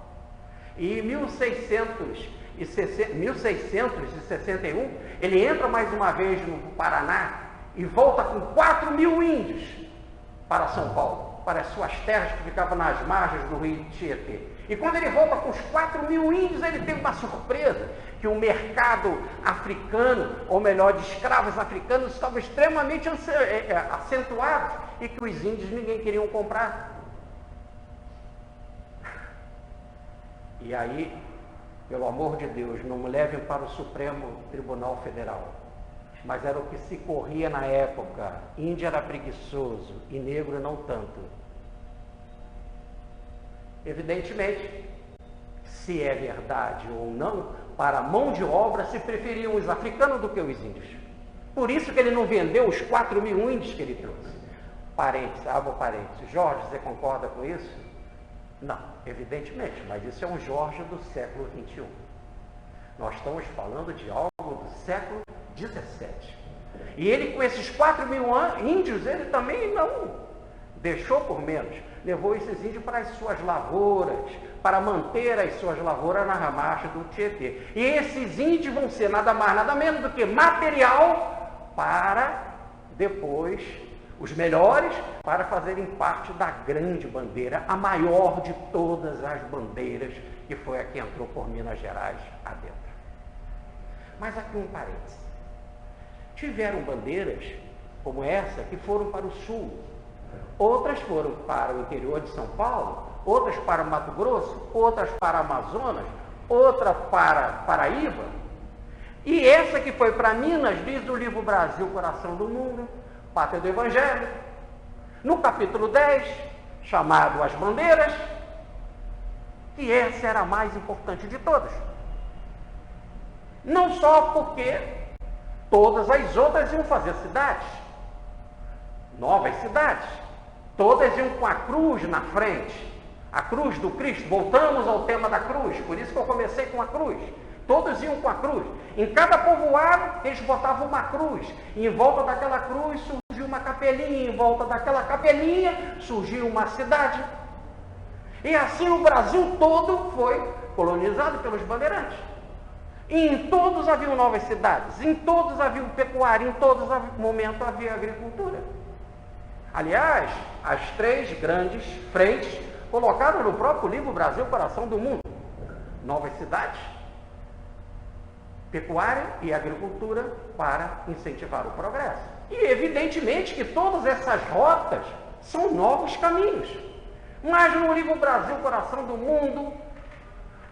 E em 1661, ele entra mais uma vez no Paraná e volta com 4.000 índios para São Paulo, para as suas terras que ficavam nas margens do rio Tietê. E quando ele volta com os 4.000 índios, ele tem uma surpresa, que o mercado africano, ou melhor, de escravos africanos, estava extremamente acentuado e que os índios ninguém queria comprar. E aí, pelo amor de Deus, não me levem para o Supremo Tribunal Federal, mas era o que se corria na época. Índio era preguiçoso e negro não tanto. Evidentemente, se é verdade ou não, para a mão de obra se preferiam os africanos do que os índios. Por isso que ele não vendeu os 4.000 índios que ele trouxe. Parênteses, abro parênteses. Jorge, você concorda com isso? Não, evidentemente, mas isso é um Jorge do século XXI. Nós estamos falando de algo do século XVII. E ele, com esses 4.000 índios, ele também não deixou por menos. Levou esses índios para as suas lavouras, para manter as suas lavouras na margem do Tietê. E esses índios vão ser nada mais, nada menos do que material para depois os melhores, para fazerem parte da grande bandeira, a maior de todas as bandeiras, que foi a que entrou por Minas Gerais adentro. Mas aqui um parênteses. Tiveram bandeiras como essa que foram para o sul, outras foram para o interior de São Paulo, outras para Mato Grosso, outras para Amazonas, outra para Paraíba. E essa que foi para Minas, diz o livro Brasil, Coração do Mundo, Pátria do Evangelho, no capítulo 10, chamado As Bandeiras, que essa era a mais importante de todas. Não só porque todas as outras iam fazer cidades, novas cidades. Todas iam com a cruz na frente. A cruz do Cristo. Voltamos ao tema da cruz. Por isso que eu comecei com a cruz. Todos iam com a cruz. Em cada povoado, eles botavam uma cruz. E em volta daquela cruz surgiu uma capelinha. Em volta daquela capelinha surgiu uma cidade. E assim o Brasil todo foi colonizado pelos bandeirantes. E em todos haviam novas cidades. Em todos havia pecuária. Em todos momentos havia agricultura. Aliás, as 3 grandes frentes colocaram no próprio livro Brasil, Coração do Mundo. Novas cidades, pecuária e agricultura para incentivar o progresso. E evidentemente que todas essas rotas são novos caminhos. Mas no livro Brasil, Coração do Mundo,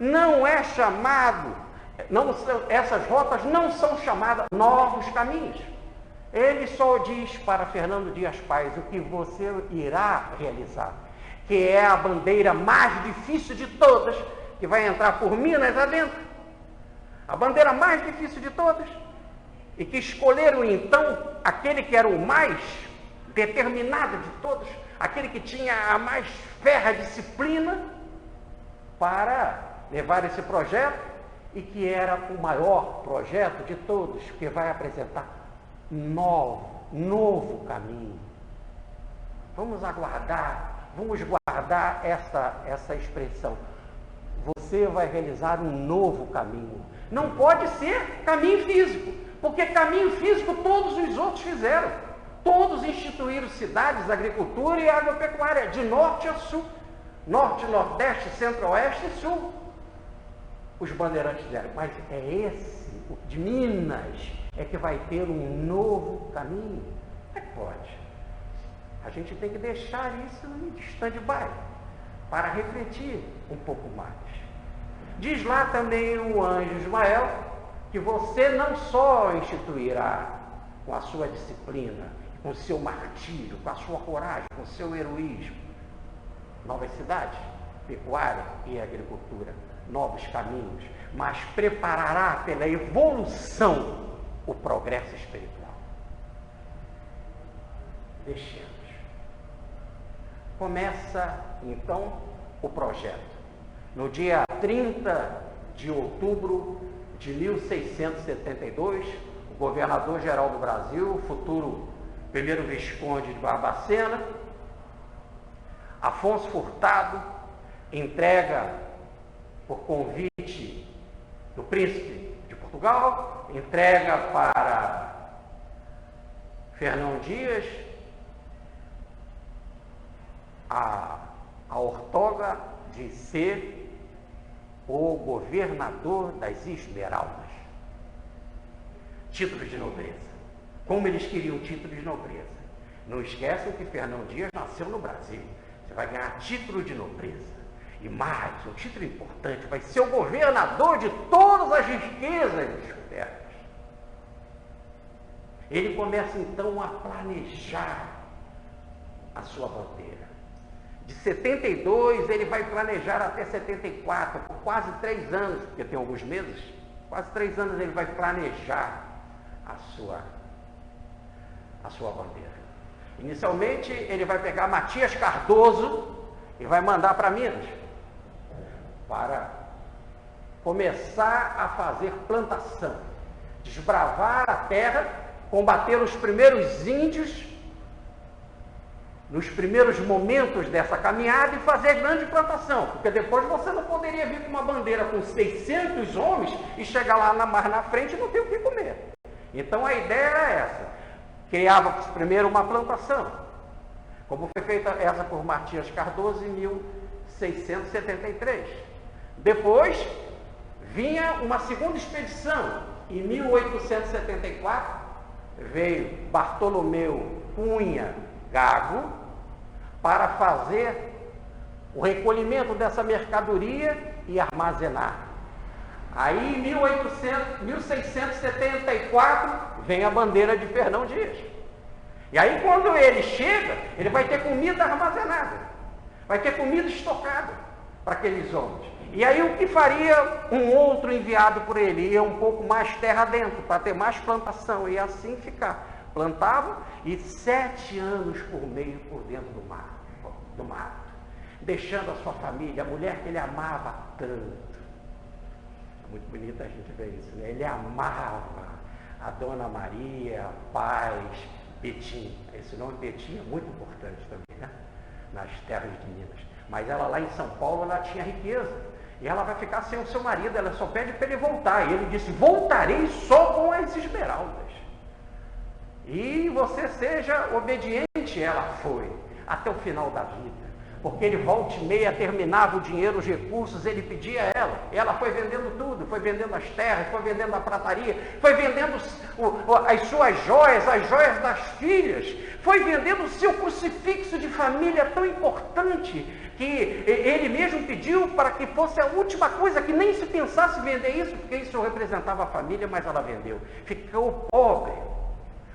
não é chamado, essas rotas não são chamadas novos caminhos. Ele só diz para Fernando Dias Pais o que você irá realizar, que é a bandeira mais difícil de todas, que vai entrar por Minas adentro. A bandeira mais difícil de todas. E que escolheram então aquele que era o mais determinado de todos, aquele que tinha a mais férrea disciplina para levar esse projeto e que era o maior projeto de todos, que vai apresentar novo caminho. Vamos guardar essa expressão. Você vai realizar um novo caminho. Não pode ser caminho físico, porque caminho físico todos os outros fizeram. Todos instituíram cidades, agricultura e agropecuária, de norte a sul. Norte, nordeste, centro-oeste e sul. Os bandeirantes fizeram, mas é esse, o de Minas, é que vai ter um novo caminho. Como é que pode? A gente tem que deixar isso em stand-by, para refletir um pouco mais. Diz lá também o anjo Ismael, que você não só instituirá com a sua disciplina, com o seu martírio, com a sua coragem, com o seu heroísmo, novas cidades, pecuária e agricultura, novos caminhos, mas preparará pela evolução o progresso espiritual. Deixemos. Começa então o projeto. No dia 30 de outubro de 1672, o governador-geral do Brasil, futuro primeiro Visconde de Barbacena, Afonso Furtado, entrega por convite do príncipe de Portugal, entrega para Fernão Dias a ortoga de ser o governador das Esmeraldas. Título de nobreza. Como eles queriam título de nobreza. Não esqueçam que Fernão Dias nasceu no Brasil. Você vai ganhar título de nobreza. E mais, um título importante, vai ser o governador de todas as riquezas descobertas. Ele começa então a planejar a sua bandeira. De 72 ele vai planejar até 74, por quase 3 anos, porque tem alguns meses, quase 3 anos ele vai planejar a sua bandeira. Inicialmente ele vai pegar Matias Cardoso e vai mandar para Minas, para começar a fazer plantação, desbravar a terra, combater os primeiros índios, nos primeiros momentos dessa caminhada, e fazer grande plantação, porque depois você não poderia vir com uma bandeira com 600 homens e chegar lá na frente e não ter o que comer. Então a ideia era essa, criava primeiro uma plantação, como foi feita essa por Matias Cardoso em 1673. Depois vinha uma segunda expedição, em 1874 veio Bartolomeu Cunha Gago para fazer o recolhimento dessa mercadoria e armazenar. Aí em 1674 vem a bandeira de Fernão Dias. E aí quando ele chega, ele vai ter comida armazenada, vai ter comida estocada para aqueles homens. E aí o que faria um outro enviado por ele? Ia um pouco mais terra dentro, para ter mais plantação, e assim ficar. plantavam, e 7 anos por meio por dentro do mato, deixando a sua família, a mulher que ele amava tanto. É muito bonito a gente ver isso, né? Ele amava a Dona Maria, Paz, Betim. Esse nome Betim é muito importante também, né? Nas terras de Minas. Mas ela lá em São Paulo, ela tinha riqueza. E ela vai ficar sem o seu marido, ela só pede para ele voltar. E ele disse: voltarei só com as esmeraldas. E você seja obediente. Ela foi, até o final da vida. Porque ele volta e meia, terminava o dinheiro, os recursos, ele pedia a ela. Ela foi vendendo tudo, foi vendendo as terras, foi vendendo a prataria, foi vendendo as suas joias, as joias das filhas, foi vendendo o seu crucifixo de família tão importante, que ele mesmo pediu para que fosse a última coisa, que nem se pensasse vender isso, porque isso representava a família, mas ela vendeu. Ficou pobre.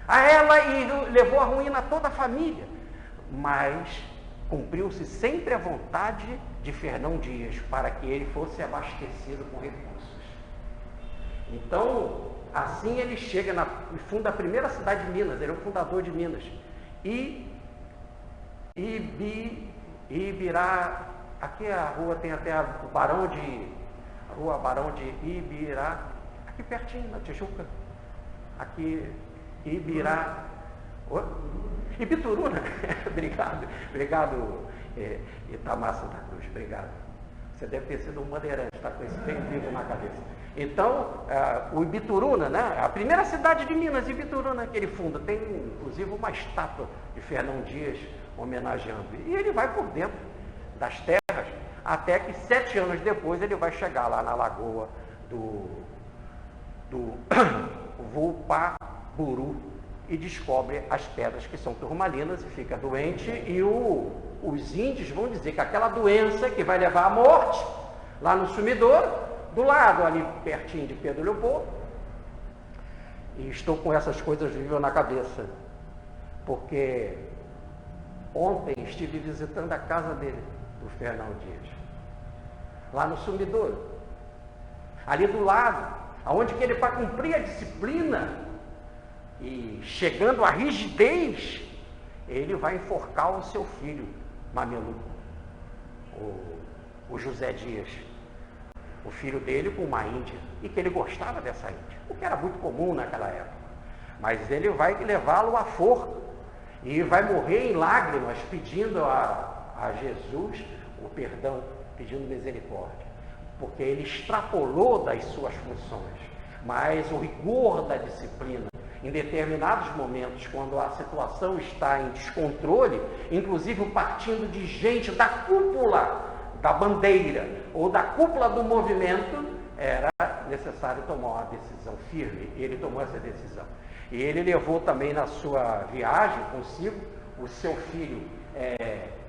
A ela e levou a ruína a toda a família. Mas cumpriu-se sempre a vontade de Fernão Dias, para que ele fosse abastecido com recursos. Então, assim ele chega e funda a primeira cidade de Minas, ele é o fundador de Minas. Ibirá, aqui a rua tem até a Rua Barão de Ibirá, aqui pertinho, na Tijuca. Aqui, Ibirá, Ibituruna. Obrigado, Itamar Santa Cruz, obrigado. Você deve ter sido um bandeirante, está com esse bem vivo na cabeça. Então, o Ibituruna, né? A primeira cidade de Minas, Ibituruna, que ele funda, tem inclusive uma estátua de Fernão Dias homenageando. E ele vai por dentro das terras, até que 7 anos depois ele vai chegar lá na lagoa do Vulpaburu, e descobre as pedras que são turmalinas e fica doente, e os índios vão dizer que aquela doença que vai levar à morte, lá no Sumidouro, do lado ali pertinho de Pedro Leopoldo, e estou com essas coisas vivas na cabeça, porque ontem estive visitando a casa dele, do Fernão Dias, lá no Sumidouro, ali do lado, aonde que ele, para cumprir a disciplina, e chegando à rigidez, ele vai enforcar o seu filho mameluco, o José Dias, o filho dele, com uma índia, e que ele gostava dessa índia, o que era muito comum naquela época. Mas ele vai levá-lo à forca e vai morrer em lágrimas, pedindo a Jesus o perdão, pedindo misericórdia, porque ele extrapolou das suas funções. Mas o rigor da disciplina, em determinados momentos, quando a situação está em descontrole, inclusive partindo de gente da cúpula da bandeira ou da cúpula do movimento, era necessário tomar uma decisão firme. Ele tomou essa decisão. E ele levou também na sua viagem consigo o seu filho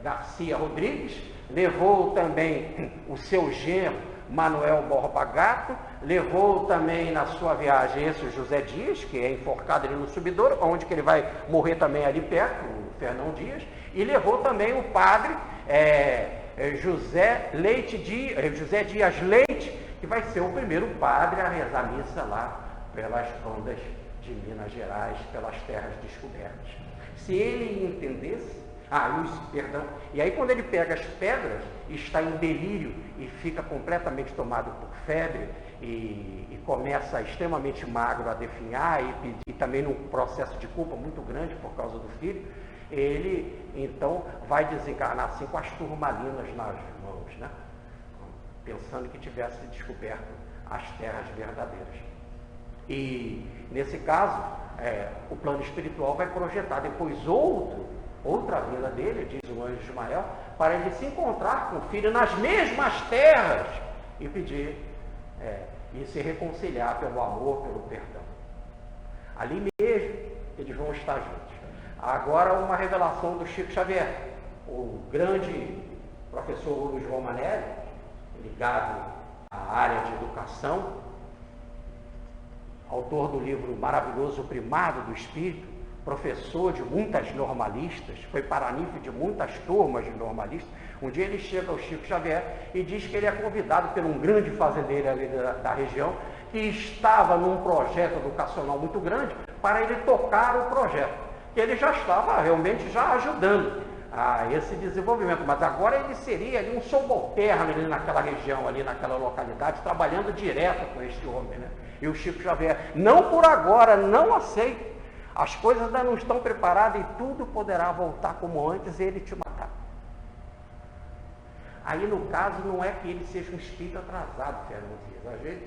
Garcia Rodrigues, levou também o seu genro Manuel Borba Gato, levou também na sua viagem esse José Dias, que é enforcado ali no Sumidouro, onde que ele vai morrer também ali perto, o Fernão Dias, e levou também o padre José Dias Leite, que vai ser o primeiro padre a rezar missa lá pelas bandas de Minas Gerais, pelas terras descobertas. Se ele entendesse, e aí quando ele pega as pedras, está em delírio e fica completamente tomado por febre e começa extremamente magro a definhar e também num processo de culpa muito grande por causa do filho, ele então vai desencarnar assim com as turmalinas nas mãos, né? Pensando que tivesse descoberto as terras verdadeiras. E nesse caso, o plano espiritual vai projetar depois outra vinda dele, diz o anjo Ismael, para ele se encontrar com o filho nas mesmas terras e pedir e se reconciliar pelo amor, pelo perdão. Ali mesmo eles vão estar juntos. Agora uma revelação do Chico Xavier, o grande professor Luiz Romanelli, ligado à área de educação, autor do livro maravilhoso O Primado do Espírito, professor de muitas normalistas, foi paranife de muitas turmas de normalistas. Um dia ele chega ao Chico Xavier e diz que ele é convidado por um grande fazendeiro ali da região, que estava num projeto educacional muito grande, para ele tocar o projeto, que ele já estava realmente já ajudando a esse desenvolvimento, mas agora ele seria ali um subalterno ali naquela região, ali naquela localidade, trabalhando direto com este homem, né? E o Chico Xavier, não por agora, não aceite, as coisas ainda não estão preparadas e tudo poderá voltar como antes e ele te matar. Aí no caso não é que ele seja um espírito atrasado, Fernando Dias, às vezes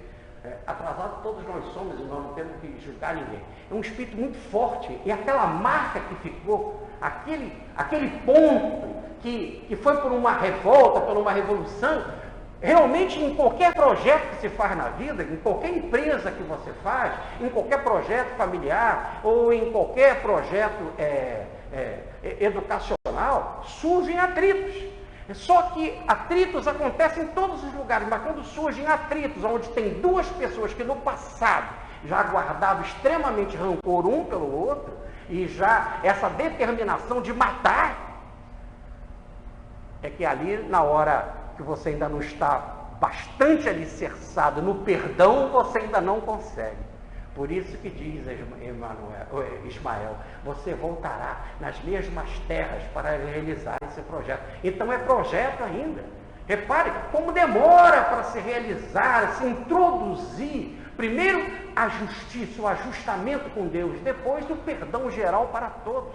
atrasado todos nós somos e nós não temos que julgar ninguém. É um espírito muito forte e aquela marca que ficou, aquele ponto que foi por uma revolta, por uma revolução, realmente em qualquer projeto que se faz na vida, em qualquer empresa que você faz, em qualquer projeto familiar ou em qualquer projeto educacional, surgem atritos. Só que atritos acontecem em todos os lugares, mas quando surgem atritos, onde tem duas pessoas que no passado já guardavam extremamente rancor um pelo outro, e já essa determinação de matar, é que ali, na hora que você ainda não está bastante alicerçado no perdão, você ainda não consegue. Por isso que diz Ismael, você voltará nas mesmas terras para realizar esse projeto. Então é projeto ainda. Repare como demora para se realizar, se introduzir. Primeiro a justiça, o ajustamento com Deus, depois o perdão geral para todos.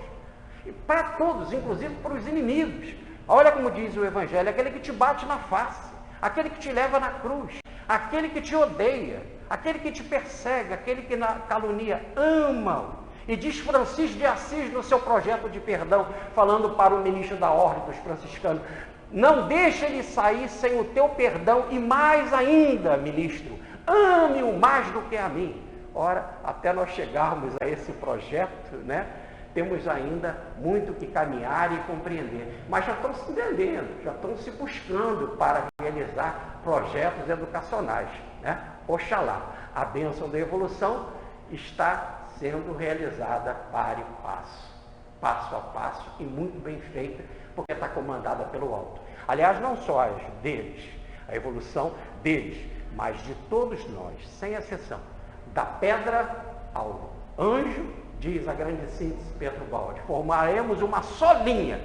E para todos, inclusive para os inimigos. Olha como diz o Evangelho, aquele que te bate na face, aquele que te leva na cruz, aquele que te odeia, aquele que te persegue, aquele que na calunia, ama-o. E diz Francisco de Assis no seu projeto de perdão, falando para o ministro da Ordem dos Franciscanos, não deixe ele sair sem o teu perdão, e mais ainda, ministro, ame-o mais do que a mim. Ora, até nós chegarmos a esse projeto, né, temos ainda muito que caminhar e compreender, mas já estão se entendendo, já estão se buscando para realizar projetos educacionais, né? Oxalá, a bênção da evolução está sendo realizada para e passo a passo e muito bem feita, porque está comandada pelo alto. Aliás, não só as deles, a evolução deles, mas de todos nós, sem exceção, da pedra ao anjo, diz a grande síntese Pedro Baldi, formaremos uma só linha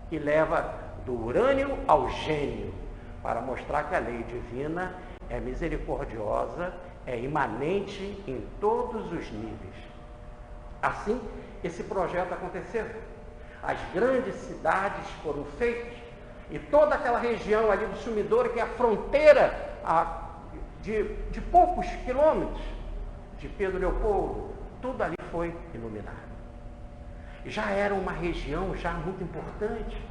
que leva do urânio ao gênio, para mostrar que a lei divina é misericordiosa, é imanente em todos os níveis. Assim, esse projeto aconteceu. As grandes cidades foram feitas, e toda aquela região ali do Sumidouro, que é a fronteira de poucos quilômetros de Pedro Leopoldo, tudo ali foi iluminado. Já era uma região já muito importante,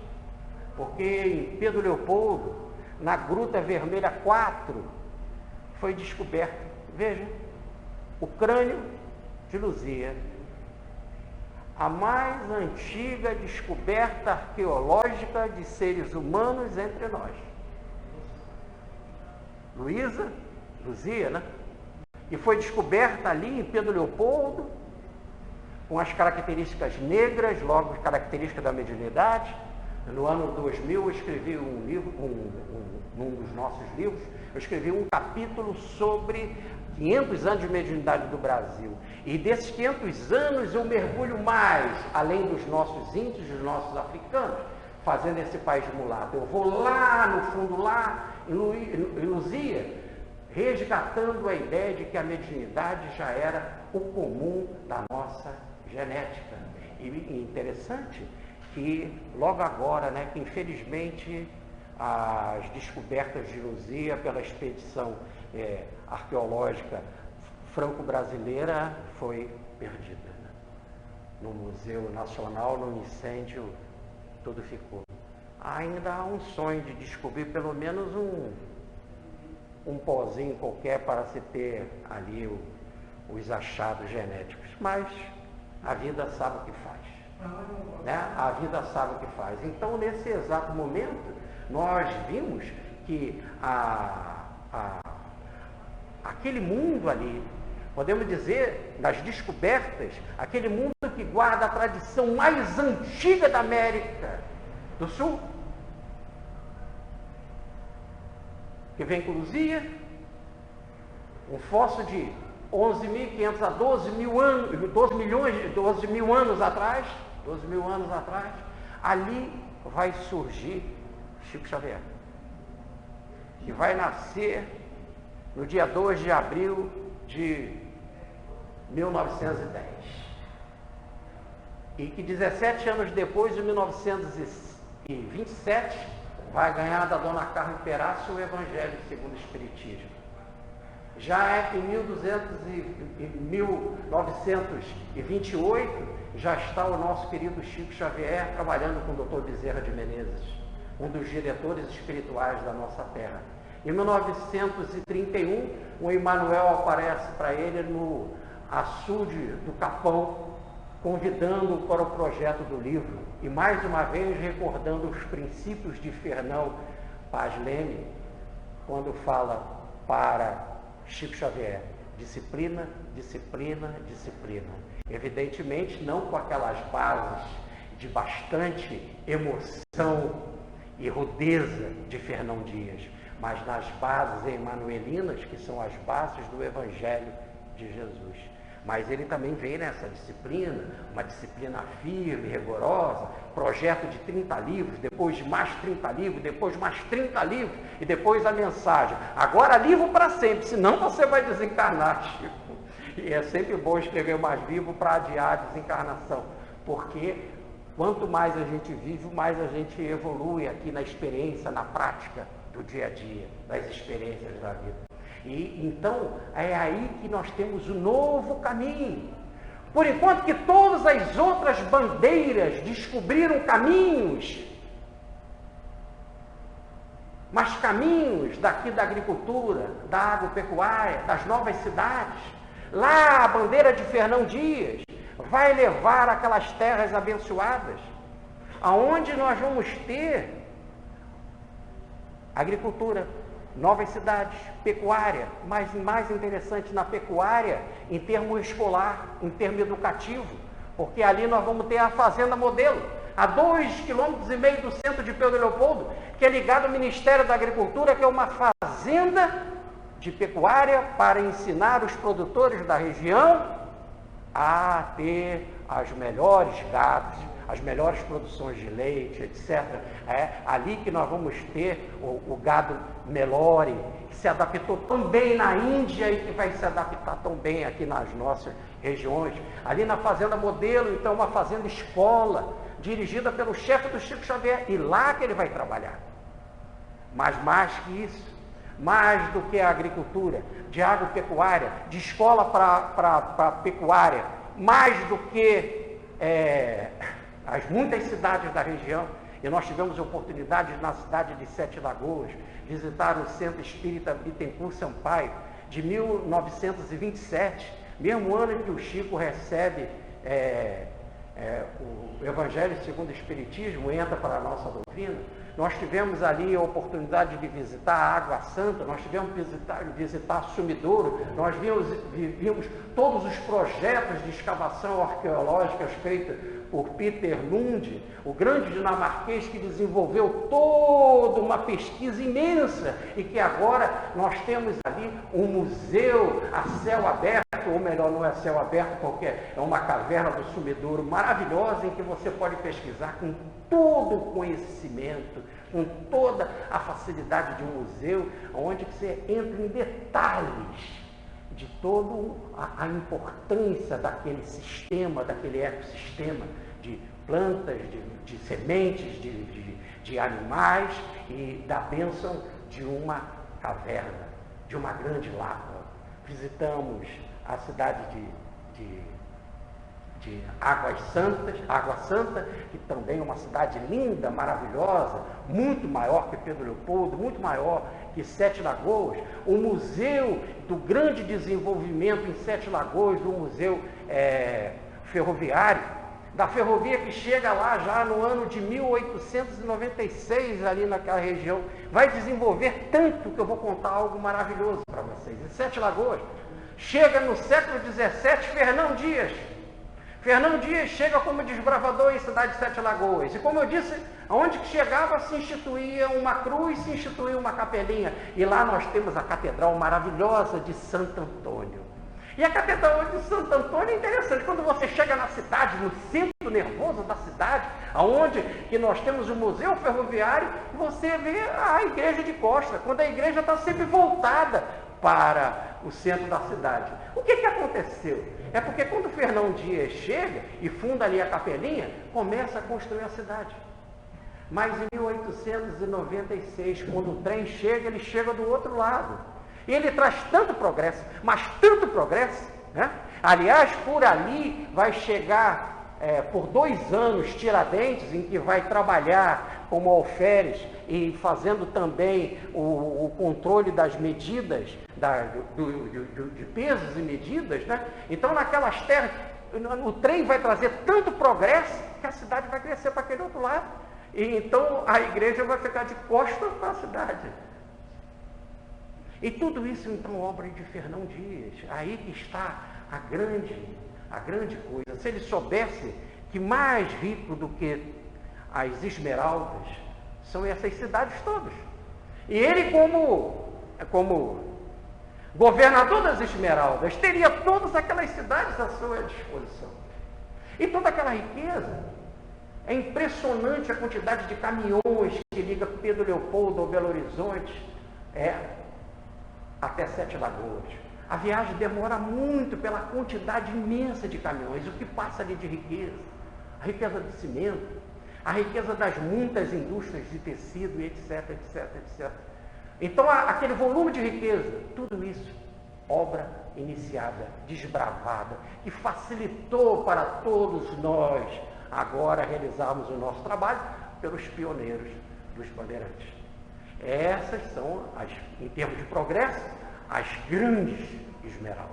porque em Pedro Leopoldo, na Gruta Vermelha 4, foi descoberto, veja, o crânio de Luzia, a mais antiga descoberta arqueológica de seres humanos entre nós. Luzia, né? E foi descoberta ali em Pedro Leopoldo, com as características negras, logo as características da mediunidade. No ano 2000 eu escrevi um livro, num dos nossos livros, eu escrevi um capítulo sobre 500 anos de mediunidade do Brasil. E desses 500 anos eu mergulho mais, além dos nossos índios, dos nossos africanos, fazendo esse país mulato. Eu vou lá no fundo, lá em Luzia, resgatando a ideia de que a mediunidade já era o comum da nossa genética. E interessante que logo agora, né, que infelizmente as descobertas de Luzia pela expedição arqueológica franco-brasileira foi perdida, né? No Museu Nacional, no incêndio, tudo ficou. Ainda há um sonho de descobrir pelo menos um pozinho qualquer para se ter ali os achados genéticos, mas a vida sabe o que faz, né? A vida sabe o que faz. Então, nesse exato momento, nós vimos que aquele mundo ali, podemos dizer, nas descobertas, aquele mundo que guarda a tradição mais antiga da América do Sul, que vem com Luzia, um fóssil de 11.500 a 12 mil anos, 12 mil anos atrás, ali vai surgir Chico Xavier, que vai nascer no dia 2 de abril de 1910. E que 17 anos depois, em 1927, vai ganhar da Dona Carmen Perácio o Evangelho segundo o Espiritismo. Já em 1928, já está o nosso querido Chico Xavier trabalhando com o Dr. Bezerra de Menezes, um dos diretores espirituais da nossa terra. Em 1931, o Emmanuel aparece para ele no açude do Capão, convidando-o para o projeto do livro, e mais uma vez recordando os princípios de Fernão Paz Leme, quando fala para Chico Xavier: disciplina, disciplina, disciplina. Evidentemente não com aquelas bases de bastante emoção e rudeza de Fernão Dias, mas nas bases emanuelinas, que são as bases do Evangelho de Jesus. Mas ele também vem nessa disciplina, uma disciplina firme, rigorosa, projeto de 30 livros, depois de mais 30 livros, depois mais 30 livros, e depois a mensagem: agora livro para sempre, senão você vai desencarnar, Chico. E é sempre bom escrever mais livro para adiar a desencarnação, porque quanto mais a gente vive, mais a gente evolui aqui na experiência, na prática do dia a dia, das experiências da vida. E então é aí que nós temos o novo caminho. Por enquanto que todas as outras bandeiras descobriram caminhos, mas caminhos daqui da agricultura, da agropecuária, das novas cidades, lá a bandeira de Fernão Dias vai levar aquelas terras abençoadas, aonde nós vamos ter agricultura, novas cidades, pecuária, mas mais interessante na pecuária, em termo escolar, em termo educativo, porque ali nós vamos ter a fazenda modelo, a 2,5 km do centro de Pedro Leopoldo, que é ligado ao Ministério da Agricultura, que é uma fazenda de pecuária para ensinar os produtores da região a ter as melhores gados, as melhores produções de leite, etc. É ali que nós vamos ter o gado Nelore, que se adaptou tão bem na Índia e que vai se adaptar tão bem aqui nas nossas regiões. Ali na Fazenda Modelo, então, uma fazenda escola, dirigida pelo chefe do Chico Xavier, e lá que ele vai trabalhar. Mas mais que isso, mais do que a agricultura, de agropecuária, de escola para pecuária, mais do que as muitas cidades da região, e nós tivemos a oportunidade na cidade de Sete Lagoas, visitar o Centro Espírita Bittencourt Sampaio, de 1927, mesmo ano em que o Chico recebe o Evangelho segundo o Espiritismo, entra para a nossa doutrina. Nós tivemos ali a oportunidade de visitar a Água Santa, nós tivemos visitar Sumidouro, nós vimos todos os projetos de escavação arqueológica feitos por Peter Lund, o grande dinamarquês que desenvolveu toda uma pesquisa imensa, e que agora nós temos ali um museu a céu aberto, ou melhor, não é a céu aberto, porque é uma caverna do Sumidouro maravilhosa, em que você pode pesquisar com todo o conhecimento, com toda a facilidade de um museu, onde você entra em detalhes de toda a importância daquele sistema, daquele ecossistema de plantas, de sementes, de animais, e da bênção de uma caverna, de uma grande lava. Visitamos a cidade de Água Santa, que também é uma cidade linda, maravilhosa, muito maior que Pedro Leopoldo, muito maior que Sete Lagoas. O museu do grande desenvolvimento em Sete Lagoas, do museu ferroviário, da ferrovia que chega lá já no ano de 1896, ali naquela região, vai desenvolver tanto que eu vou contar algo maravilhoso para vocês. Em Sete Lagoas, chega no século XVII Fernão Dias. Fernão Dias chega como desbravador em cidade de Sete Lagoas. E como eu disse, aonde que chegava se instituía uma cruz, se instituía uma capelinha. E lá nós temos a catedral maravilhosa de Santo Antônio. E a Catedral de Santo Antônio é interessante, quando você chega na cidade, no centro nervoso da cidade, aonde que nós temos o Museu Ferroviário, você vê a igreja de costa, quando a igreja está sempre voltada para o centro da cidade. O que aconteceu? É porque quando Fernão Dias chega e funda ali a capelinha, começa a construir a cidade. Mas em 1896, quando o trem chega, ele chega do outro lado. E ele traz tanto progresso, mas tanto progresso, né? Aliás, por ali vai chegar, por 2 anos, Tiradentes, em que vai trabalhar como alferes e fazendo também o controle das medidas, de pesos e medidas, né? Então, naquelas terras, o trem vai trazer tanto progresso que a cidade vai crescer para aquele outro lado. E então a igreja vai ficar de costas para a cidade. E tudo isso, então, obra de Fernão Dias. Aí que está a grande coisa. Se ele soubesse que mais rico do que as Esmeraldas são essas cidades todas. E ele, como governador das Esmeraldas, teria todas aquelas cidades à sua disposição. E toda aquela riqueza. É impressionante a quantidade de caminhões que liga Pedro Leopoldo ao Belo Horizonte. Até Sete Lagoas. A viagem demora muito pela quantidade imensa de caminhões, o que passa ali de riqueza, a riqueza do cimento, a riqueza das muitas indústrias de tecido, etc, etc, etc. Então, aquele volume de riqueza, tudo isso, obra iniciada, desbravada, que facilitou para todos nós agora realizarmos o nosso trabalho pelos pioneiros dos bandeirantes. Essas são, em termos de progresso, as grandes esmeraldas.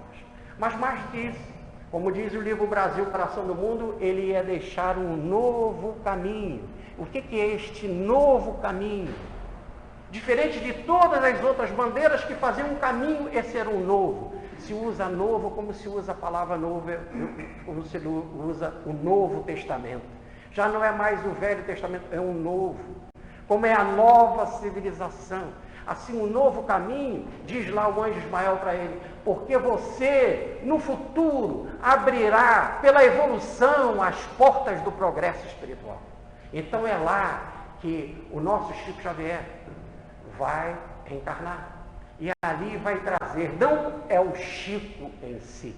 Mas mais que isso, como diz o livro Brasil, Coração do Mundo, ele ia deixar um novo caminho. O que é este novo caminho? Diferente de todas as outras bandeiras que faziam um caminho, esse era um novo. Se usa novo como se usa a palavra novo, como se usa o Novo Testamento. Já não é mais o Velho Testamento, é um novo. Como é a nova civilização. Assim, um novo caminho, diz lá o anjo Ismael para ele, porque você, no futuro, abrirá pela evolução as portas do progresso espiritual. Então é lá que o nosso Chico Xavier vai encarnar. E ali vai trazer, não é o Chico em si.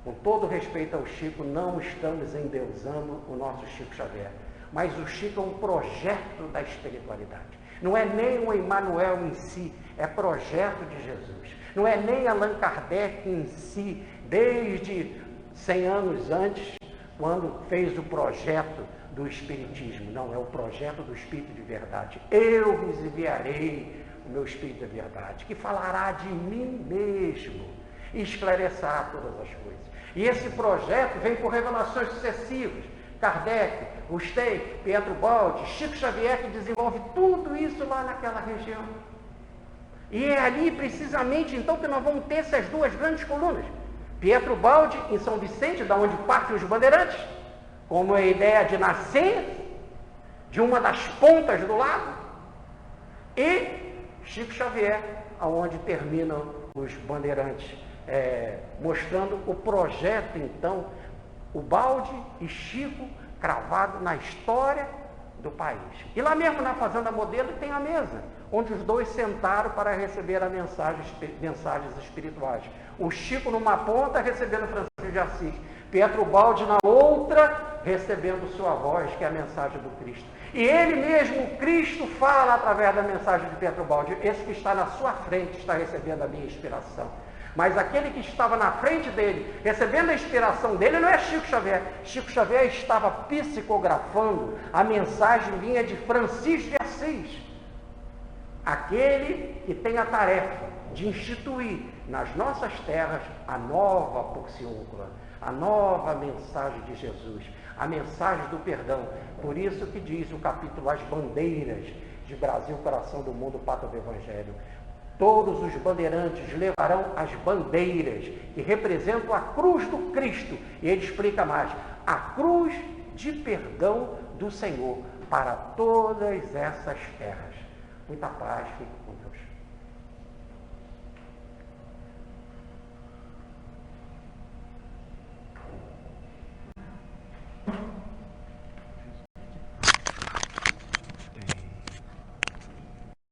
Com todo respeito ao Chico, não estamos endeusando o nosso Chico Xavier. Mas o Chico é um projeto da espiritualidade. Não é nem o Emmanuel em si, é projeto de Jesus. Não é nem Allan Kardec em si, desde 100 anos antes, quando fez o projeto do Espiritismo. Não, é o projeto do Espírito de Verdade. Eu vos enviarei o meu Espírito de Verdade, que falará de mim mesmo e esclarecerá todas as coisas. E esse projeto vem por revelações sucessivas. Kardec, Rustey, Pietro Baldi, Chico Xavier, que desenvolve tudo isso lá naquela região. E é ali, precisamente, então, que nós vamos ter essas duas grandes colunas. Pietro Baldi, em São Vicente, da onde partem os bandeirantes, como a ideia de nascer de uma das pontas do lago, e Chico Xavier, aonde terminam os bandeirantes, mostrando o projeto, então, o Baldi e Chico cravado na história do país. E lá mesmo na Fazenda Modelo tem a mesa, onde os dois sentaram para receber mensagens espirituais. O Chico numa ponta recebendo Francisco de Assis, Pietro Baldi na outra recebendo sua voz, que é a mensagem do Cristo. E ele mesmo, Cristo, fala através da mensagem de Pietro Baldi: esse que está na sua frente está recebendo a minha inspiração. Mas aquele que estava na frente dele, recebendo a inspiração dele, não é Chico Xavier. Chico Xavier estava psicografando, a mensagem vinha de Francisco de Assis. Aquele que tem a tarefa de instituir nas nossas terras a nova porciúncula, a nova mensagem de Jesus, a mensagem do perdão. Por isso que diz o capítulo As Bandeiras de Brasil, Coração do Mundo, Pátria do Evangelho. Todos os bandeirantes levarão as bandeiras que representam a cruz do Cristo. E ele explica mais: a cruz de perdão do Senhor para todas essas terras. Muita paz, fique